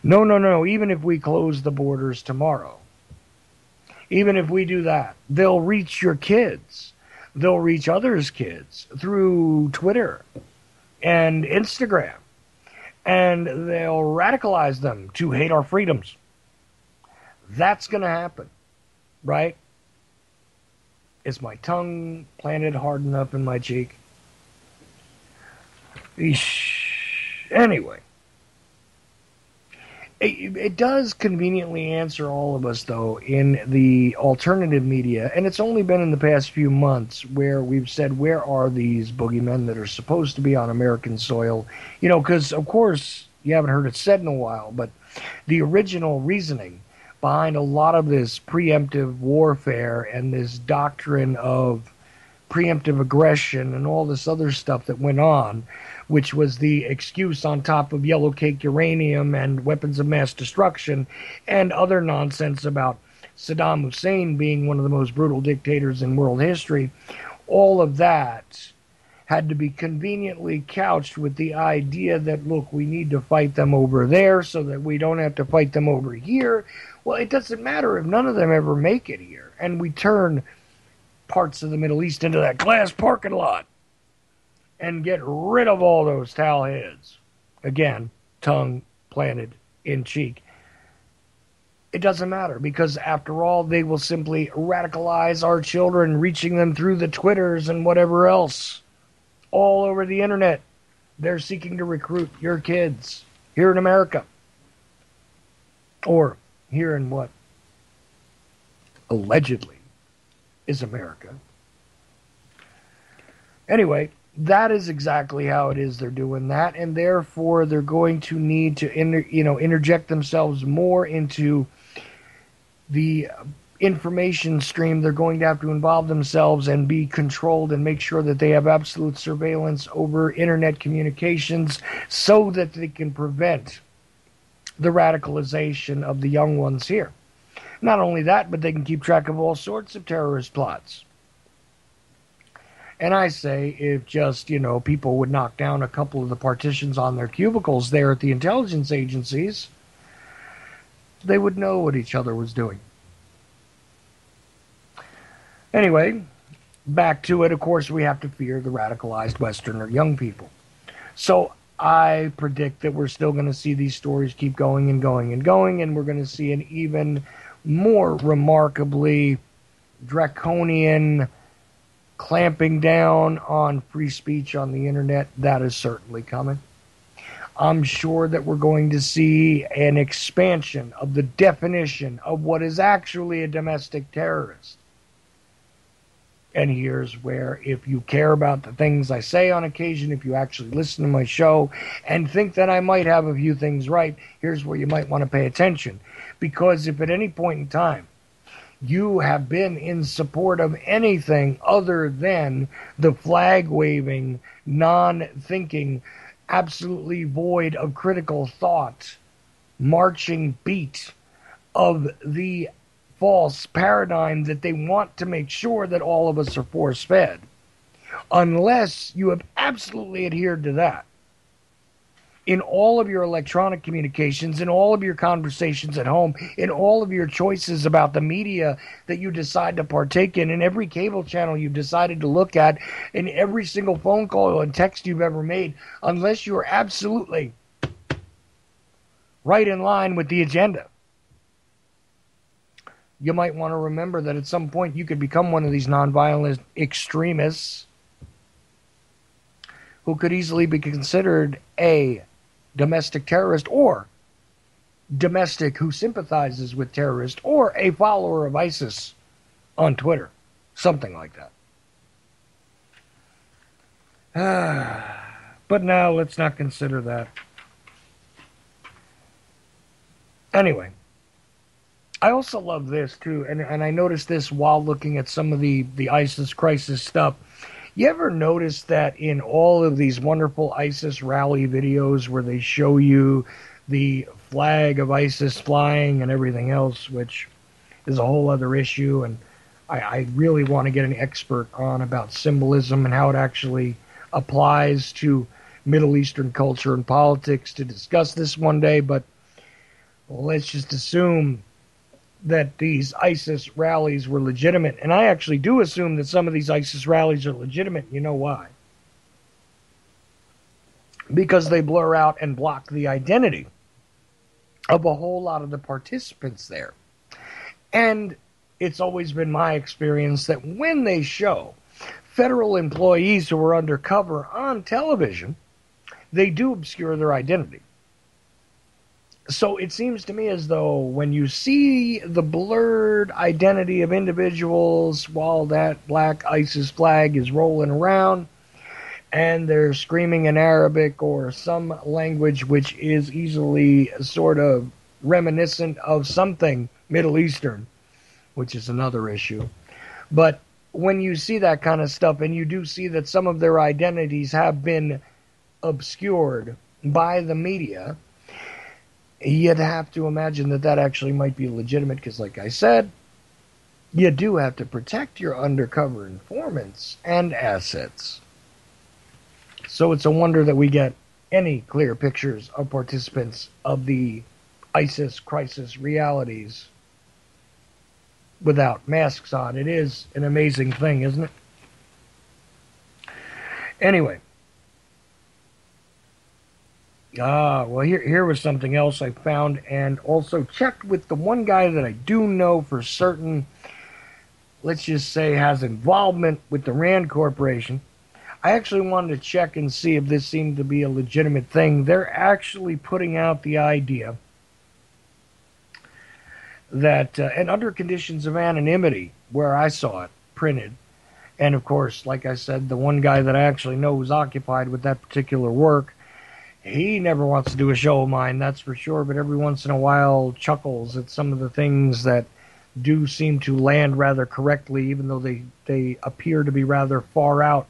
No, no, no. Even if we close the borders tomorrow, even if we do that, they'll reach your kids. They'll reach others' kids through Twitter and Instagram. And they'll radicalize them to hate our freedoms. That's going to happen, right? Is my tongue planted hard enough in my cheek? Eesh. Anyway, it does conveniently answer all of us, though, in the alternative media, and it's only been in the past few months where we've said, where are these boogeymen that are supposed to be on American soil? You know, because, of course, you haven't heard it said in a while, but the original reasoning behind a lot of this preemptive warfare and this doctrine of preemptive aggression and all this other stuff that went on, which was the excuse on top of yellow cake uranium and weapons of mass destruction and other nonsense about Saddam Hussein being one of the most brutal dictators in world history. All of that had to be conveniently couched with the idea that, look, we need to fight them over there so that we don't have to fight them over here. Well, it doesn't matter if none of them ever make it here, and we turn parts of the Middle East into that glass parking lot and get rid of all those towel heads. Again, tongue planted in cheek. It doesn't matter because, after all, they will simply radicalize our children, reaching them through the Twitters and whatever else all over the internet. They're seeking to recruit your kids here in America, or here in what allegedly is America. Anyway, that is exactly how it is they're doing that, and therefore they're going to need to interject themselves more into the information stream. They're going to have to involve themselves and be controlled and make sure that they have absolute surveillance over internet communications so that they can prevent the radicalization of the young ones here. Not only that, but they can keep track of all sorts of terrorist plots. And I say, if just, people would knock down a couple of the partitions on their cubicles there at the intelligence agencies, they would know what each other was doing. Anyway, back to it. Of course, we have to fear the radicalized Westerner young people. So I predict that we're still going to see these stories keep going and going and going, and we're going to see an even more remarkably draconian clamping down on free speech on the internet. That is certainly coming. I'm sure that we're going to see an expansion of the definition of what is actually a domestic terrorist. And here's where, if you care about the things I say on occasion, if you actually listen to my show and think that I might have a few things right, here's where you might want to pay attention. Because if at any point in time you have been in support of anything other than the flag-waving, non-thinking, absolutely void of critical thought, marching beat of the false paradigm that they want to make sure that all of us are force-fed, unless you have absolutely adhered to that in all of your electronic communications, in all of your conversations at home, in all of your choices about the media that you decide to partake in every cable channel you've decided to look at, in every single phone call and text you've ever made, unless you are absolutely right in line with the agenda, you might want to remember that at some point you could become one of these nonviolent extremists who could easily be considered a domestic terrorist, or domestic who sympathizes with terrorists, or a follower of ISIS on Twitter. Something like that. But now let's not consider that. Anyway, I also love this too, and I noticed this while looking at some of the ISIS crisis stuff. You ever notice that in all of these wonderful ISIS rally videos where they show you the flag of ISIS flying and everything else, which is a whole other issue, and I really want to get an expert on about symbolism and how it actually applies to Middle Eastern culture and politics to discuss this one day, but let's just assume that these ISIS rallies were legitimate. And I actually do assume that some of these ISIS rallies are legitimate. You know why? Because they blur out and block the identity of a whole lot of the participants there. And it's always been my experience that when they show federal employees who are undercover on television, they do obscure their identity. So it seems to me as though when you see the blurred identity of individuals while that black ISIS flag is rolling around and they're screaming in Arabic or some language which is easily sort of reminiscent of something Middle Eastern, which is another issue. But when you see that kind of stuff and you do see that some of their identities have been obscured by the media, you'd have to imagine that that actually might be legitimate because, like I said, you do have to protect your undercover informants and assets. So it's a wonder that we get any clear pictures of participants of the ISIS crisis realities without masks on. It is an amazing thing, isn't it? Anyway. Well, here was something else I found and also checked with the one guy that I do know for certain, let's just say, has involvement with the Rand Corporation. I actually wanted to check and see if this seemed to be a legitimate thing. They're actually putting out the idea that, and under conditions of anonymity, where I saw it printed, and of course, like I said, the one guy that I actually know who's occupied with that particular work, he never wants to do a show of mine, that's for sure, but every once in a while chuckles at some of the things that do seem to land rather correctly, even though they appear to be rather far out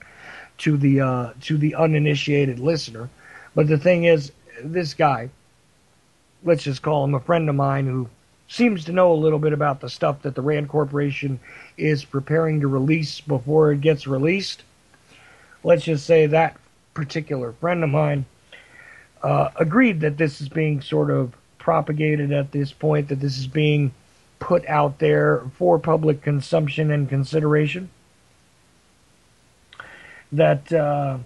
to the uninitiated listener. But the thing is, this guy, let's just call him a friend of mine who seems to know a little bit about the stuff that the Rand Corporation is preparing to release before it gets released. Let's just say that particular friend of mine agreed that this is being sort of propagated at this point, that this is being put out there for public consumption and consideration. That that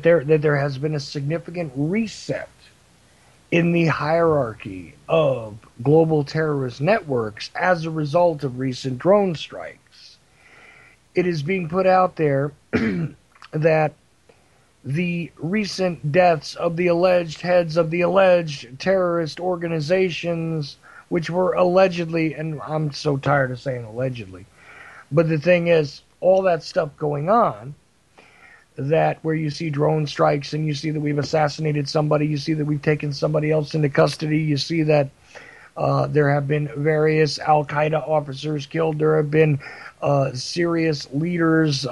there has been a significant reset in the hierarchy of global terrorist networks as a result of recent drone strikes. It is being put out there that the recent deaths of the alleged heads of the alleged terrorist organizations, which were allegedly, and I'm so tired of saying allegedly, but the thing is, all that stuff going on, that where you see drone strikes and you see that we've assassinated somebody, you see that we've taken somebody else into custody, you see that there have been various Al-Qaeda officers killed, there have been serious leaders,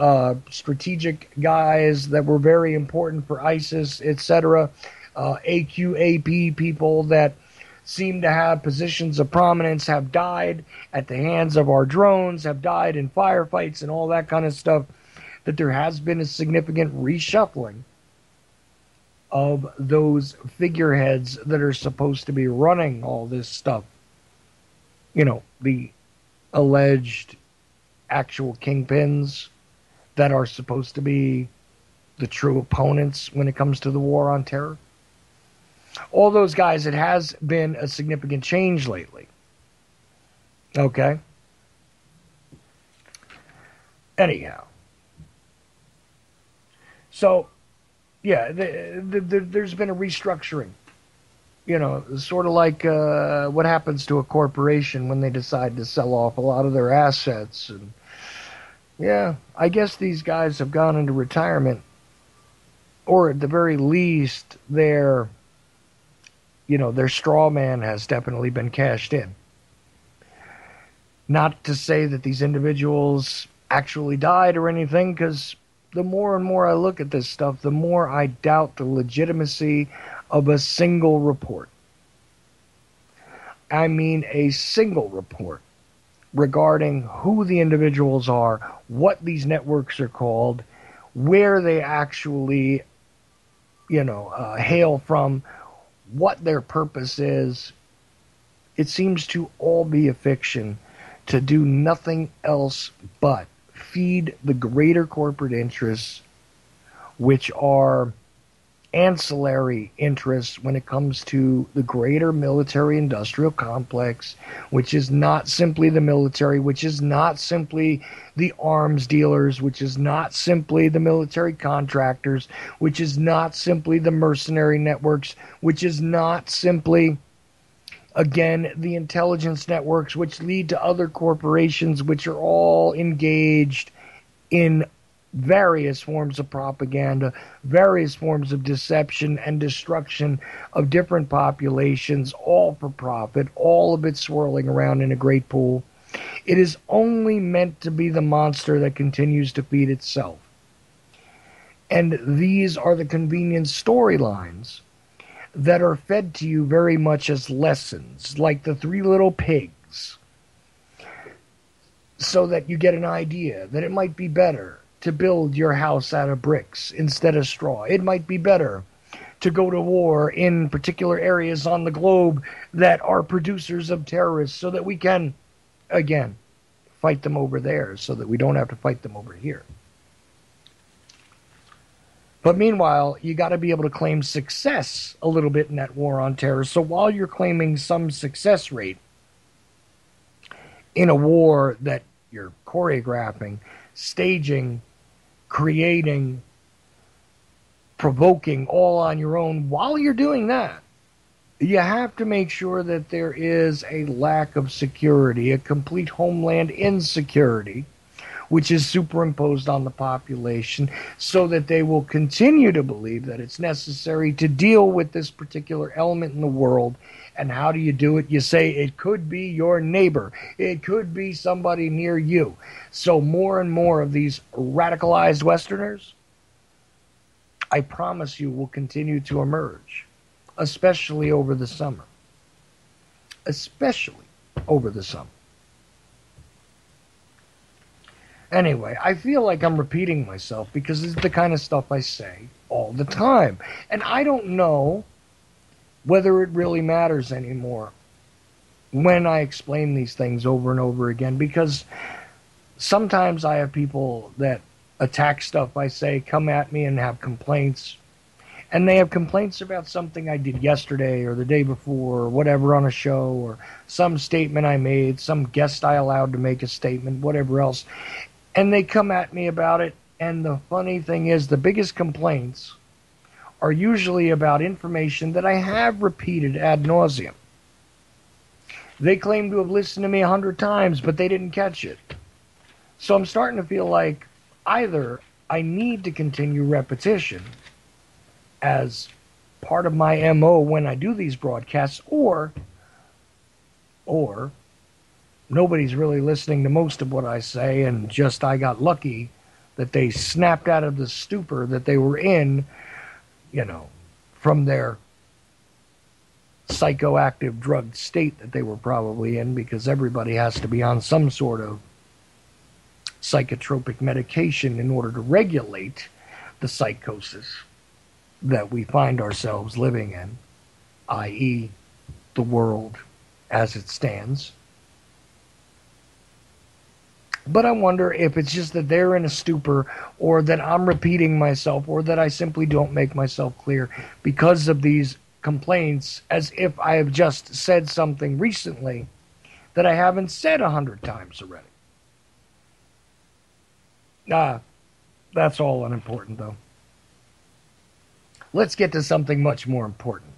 strategic guys that were very important for ISIS, etc., AQAP people that seem to have positions of prominence have died at the hands of our drones, have died in firefights and all that kind of stuff, that there has been a significant reshuffling of those figureheads that are supposed to be running all this stuff. The alleged actual kingpins that are supposed to be the true opponents when it comes to the war on terror. All those guys, it has been a significant change lately. Okay? Anyhow. So, yeah, there's been a restructuring. Sort of like what happens to a corporation when they decide to sell off a lot of their assets. And, yeah, I guess these guys have gone into retirement, or at the very least, they're their straw man has definitely been cashed in. Not to say that these individuals actually died or anything, because the more and more I look at this stuff, the more I doubt the legitimacy of a single report. I mean, a single report regarding who the individuals are, what these networks are called, where they actually, hail from, what their purpose is. It seems to all be a fiction, to do nothing else but feed the greater corporate interests, which are ancillary interests when it comes to the greater military industrial complex, which is not simply the military, which is not simply the arms dealers, which is not simply the military contractors, which is not simply the mercenary networks, which is not simply, again, the intelligence networks, which lead to other corporations, which are all engaged in various forms of propaganda, various forms of deception and destruction of different populations, all for profit, all of it swirling around in a great pool. It is only meant to be the monster that continues to feed itself. And these are the convenient storylines that are fed to you very much as lessons, like the Three Little Pigs, so that you get an idea that it might be better to build your house out of bricks instead of straw. It might be better to go to war in particular areas on the globe that are producers of terrorists, so that we can, again, fight them over there so that we don't have to fight them over here. But meanwhile, you got to be able to claim success a little bit in that war on terror. So while you're claiming some success rate in a war that you're choreographing, staging, creating, provoking all on your own, while you're doing that, you have to make sure that there is a lack of security, a complete homeland insecurity, which is superimposed on the population, so that they will continue to believe that it's necessary to deal with this particular element in the world. And how do you do it? You say it could be your neighbor. It could be somebody near you. So more and more of these radicalized Westerners, I promise you, will continue to emerge, especially over the summer. Especially over the summer. Anyway, I feel like I'm repeating myself because it's the kind of stuff I say all the time. And I don't know whether it really matters anymore when I explain these things over and over again, because sometimes I have people that attack stuff I say, come at me and have complaints. And they have complaints about something I did yesterday or the day before or whatever on a show, or some statement I made, some guest I allowed to make a statement, whatever else. And they come at me about it. And the funny thing is, the biggest complaints are usually about information that I have repeated ad nauseum. They claim to have listened to me 100 times, but they didn't catch it. So I'm starting to feel like either I need to continue repetition as part of my MO when I do these broadcasts, or nobody's really listening to most of what I say, and just I got lucky that they snapped out of the stupor that they were in, from their psychoactive drugged state that they were probably in, because everybody has to be on some sort of psychotropic medication in order to regulate the psychosis that we find ourselves living in, i.e., the world as it stands. But I wonder if it's just that they're in a stupor, or that I'm repeating myself, or that I simply don't make myself clear because of these complaints, as if I have just said something recently that I haven't said 100 times already. That's all unimportant, though. Let's get to something much more important.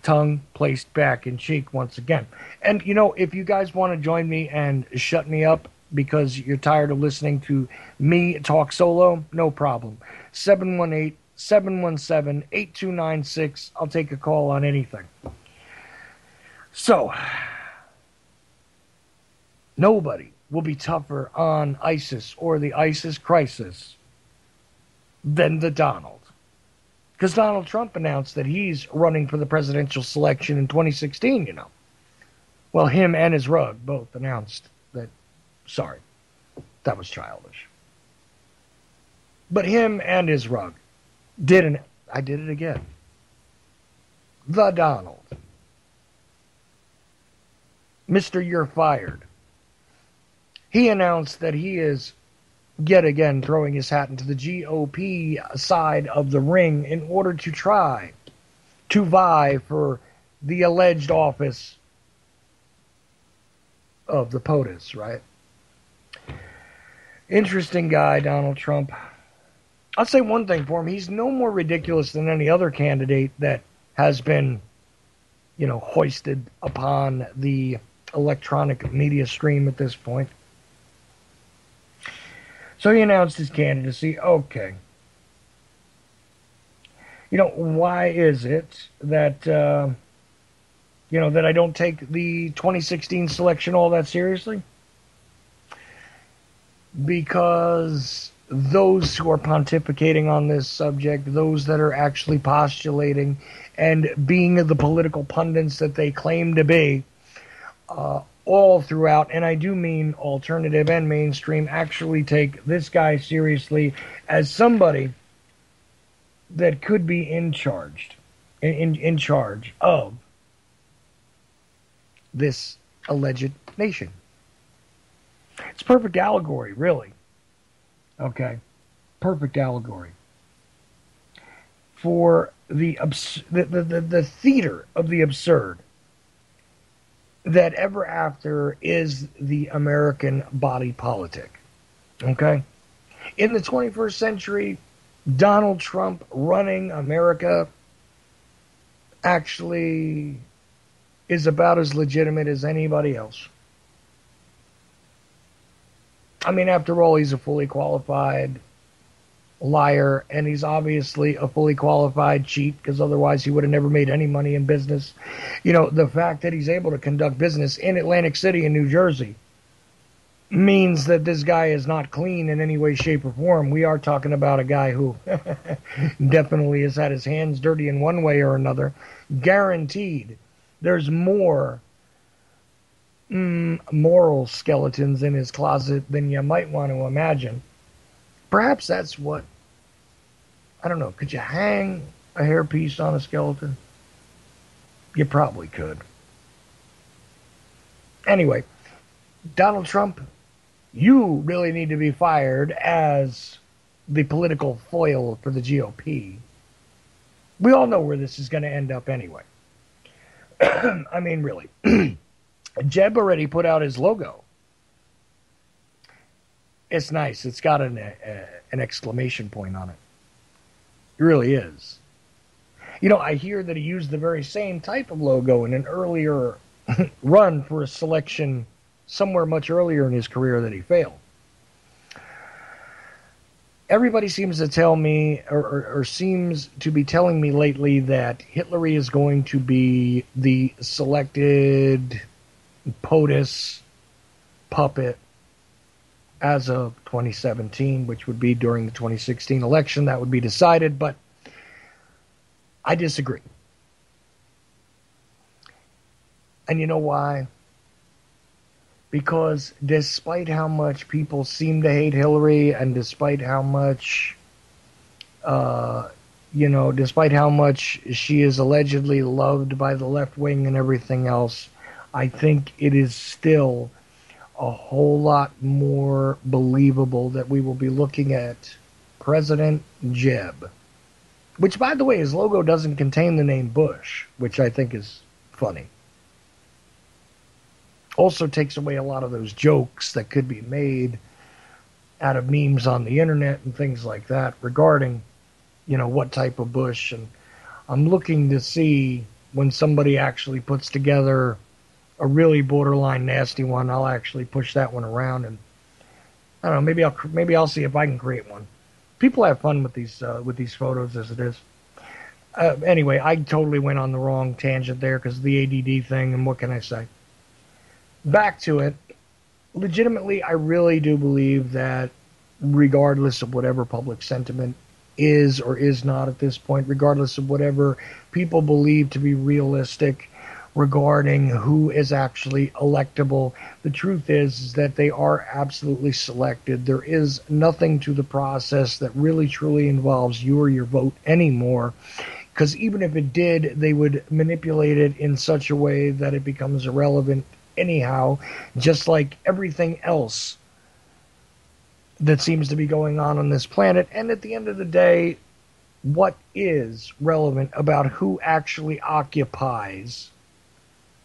Tongue placed back in cheek once again. And, if you guys want to join me and shut me up because you're tired of listening to me talk solo, no problem. 718 717-8296. I'll take a call on anything. So, nobody will be tougher on ISIS or the ISIS crisis than the Donald. Because Donald Trump announced that he's running for the presidential selection in 2016, you know. Well, him and his rug both announced that, sorry, that was childish. But him and his rug I did it again. The Donald. Mr. You're Fired. He announced that he is yet again throwing his hat into the GOP side of the ring in order to try to vie for the alleged office of the POTUS, right? Interesting guy, Donald Trump. I'll say one thing for him. He's no more ridiculous than any other candidate that has been, hoisted upon the electronic media stream at this point. So he announced his candidacy. Okay. Why is it that, that I don't take the 2016 selection all that seriously? Because those who are pontificating on this subject, those that are actually postulating and being the political pundits that they claim to be, all throughout, and I do mean alternative and mainstream, actually take this guy seriously as somebody that could be in charge of this alleged nation. It's perfect allegory, really. Okay, perfect allegory for the theater of the absurd that ever after is the American body politic. Okay? In the 21st century, Donald Trump running America actually is about as legitimate as anybody else. I mean, after all, he's a fully qualified liar, and he's obviously a fully qualified cheat, because otherwise he would have never made any money in business. The fact that he's able to conduct business in Atlantic City in New Jersey means that this guy is not clean in any way, shape, or form. We are talking about a guy who definitely has had his hands dirty in one way or another. Guaranteed. There's more moral skeletons in his closet than you might want to imagine. Perhaps that's what, I don't know, could you hang a hairpiece on a skeleton? You probably could. Anyway, Donald Trump, you really need to be fired as the political foil for the GOP. We all know where this is going to end up anyway. I mean, really. Jeb already put out his logo. It's nice. It's got an exclamation point on it. It really is. I hear that he used the very same type of logo in an earlier run for a selection somewhere much earlier in his career that he failed. Everybody seems to tell me, or seems to be telling me lately, that Hillary is going to be the selected POTUS puppet as of 2017, which would be during the 2016 election. That would be decided, but I disagree. And you know why? Because despite how much people seem to hate Hillary, and despite how much, despite how much she is allegedly loved by the left wing and everything else, I think it is still a whole lot more believable that we will be looking at President Jeb. Which, by the way, his logo doesn't contain the name Bush, which I think is funny. Also takes away a lot of those jokes that could be made out of memes on the internet and things like that regarding, what type of Bush. And I'm looking to see when somebody actually puts together a really borderline nasty one. I'll actually push that one around, and I don't know, maybe I'll see if I can create one People have fun with these photos as it is. Anyway, I totally went on the wrong tangent there because of the ADD thing, and what can I say? Back to it. Legitimately, I really do believe that regardless of whatever public sentiment is or is not at this point, regardless of whatever people believe to be realistic regarding who is actually electable, the truth is that they are absolutely selected. There is nothing to the process that really truly involves you or your vote anymore. Because even if it did, they would manipulate it in such a way that it becomes irrelevant anyhow, just like everything else that seems to be going on this planet. And at the end of the day, what is relevant about who actually occupies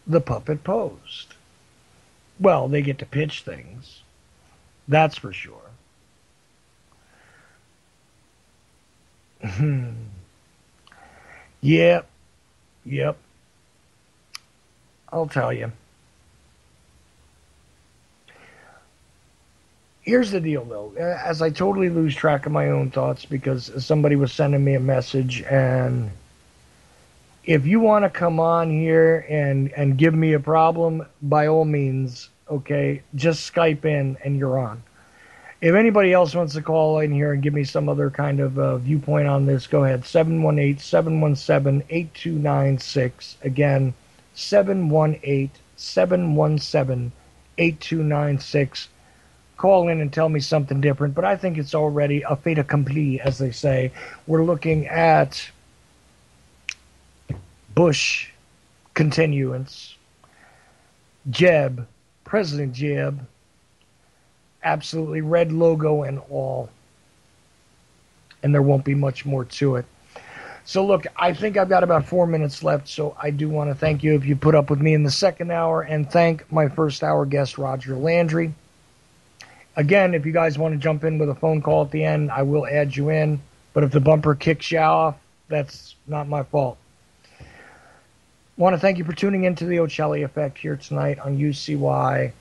the puppet post? Well, they get to pitch things. That's for sure. Yep. Yep. I'll tell you. Here's the deal, though. As I totally lose track of my own thoughts because somebody was sending me a message, and if you want to come on here and give me a problem, by all means, okay, just Skype in and you're on. If anybody else wants to call in here and give me some other kind of viewpoint on this, go ahead. 718-717-8296. Again, 718-717-8296. Call in and tell me something different, but I think it's already a fait accompli, as they say. We're looking at Bush continuance, Jeb, President Jeb, absolutely red logo and all, and there won't be much more to it. So look, I think I've got about 4 minutes left, so I do want to thank you if you put up with me in the second hour, and thank my first hour guest, Roger Landry. Again, if you guys want to jump in with a phone call at the end, I will add you in. But if the bumper kicks you off, that's not my fault. Want to thank you for tuning in to the Ochelli Effect here tonight on UCY.TV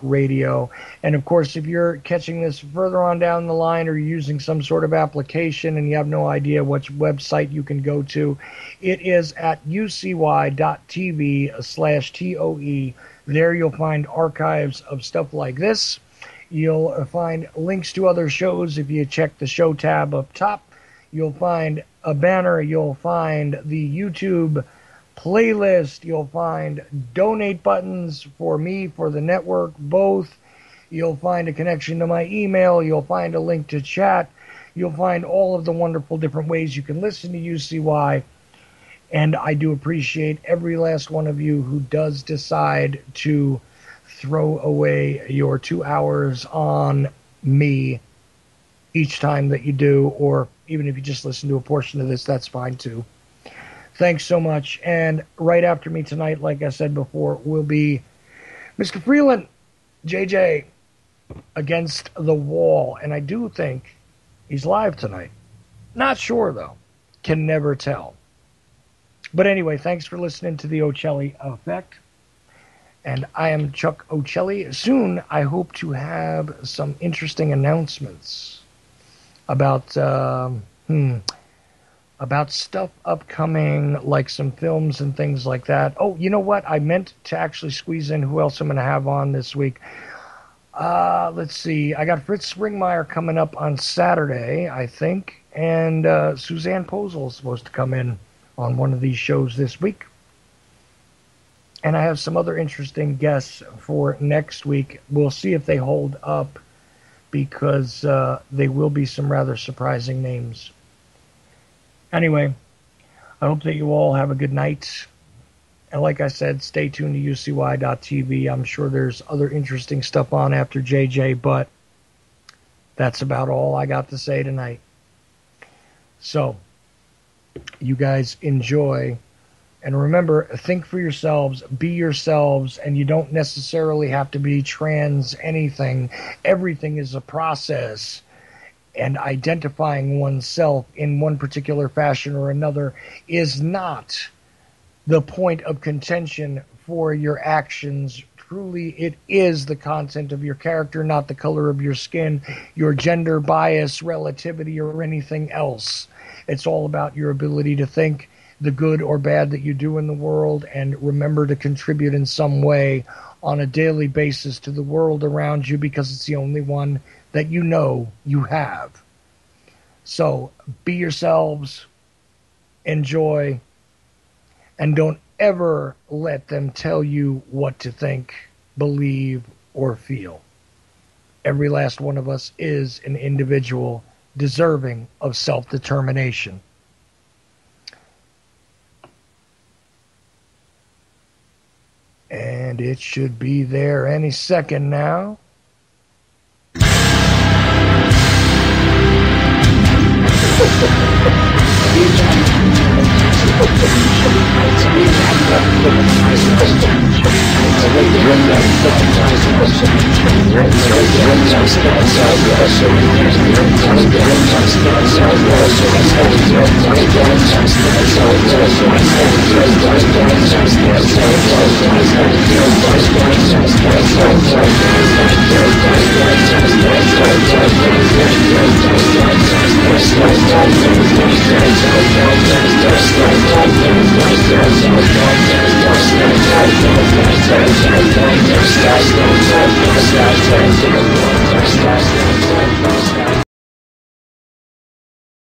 radio. And of course, if you're catching this further on down the line or you're using some sort of application and you have no idea which website you can go to, it is at ucy.tv/TOE. There you'll find archives of stuff like this. You'll find links to other shows if you check the show tab up top. You'll find a banner. You'll find the YouTube playlist. You'll find donate buttons for me, for the network, both. You'll find a connection to my email. You'll find a link to chat. You'll find all of the wonderful different ways you can listen to UCY. And I do appreciate every last one of you who does decide to throw away your 2 hours on me each time that you do, or even if you just listen to a portion of this, that's fine too. Thanks so much. And right after me tonight, like I said before, will be Mr. Freeland, JJ, Against the Wall. And I do think he's live tonight. Not sure, though. Can never tell. But anyway, thanks for listening to the Ochelli Effect. And I am Chuck Ochelli. Soon, I hope to have some interesting announcements about stuff upcoming, like some films and things like that. Oh, you know what? I meant to actually squeeze in who else I'm going to have on this week. Let's see. I got Fritz Springmeier coming up on Saturday, I think. And Suzanne Posel is supposed to come in on one of these shows this week. And I have some other interesting guests for next week. We'll see if they hold up, because they will be some rather surprising names. Anyway, I hope that you all have a good night. And like I said, stay tuned to UCY.TV. I'm sure there's other interesting stuff on after JJ, but that's about all I got to say tonight. So, you guys enjoy. And remember, think for yourselves, be yourselves, and you don't necessarily have to be trans anything. Everything is a process, and identifying oneself in one particular fashion or another is not the point of contention for your actions truly it is the content of your character, not the color of your skin, your gender bias, relativity, or anything else. It's all about your ability to think the good or bad that you do in the world and remember to contribute in some way on a daily basis to the world around you because it's the only one that you know you have. So be yourselves, enjoy, and don't ever let them tell you what to think, believe, or feel. Every last one of us is an individual deserving of self-determination. And it should be there any second now.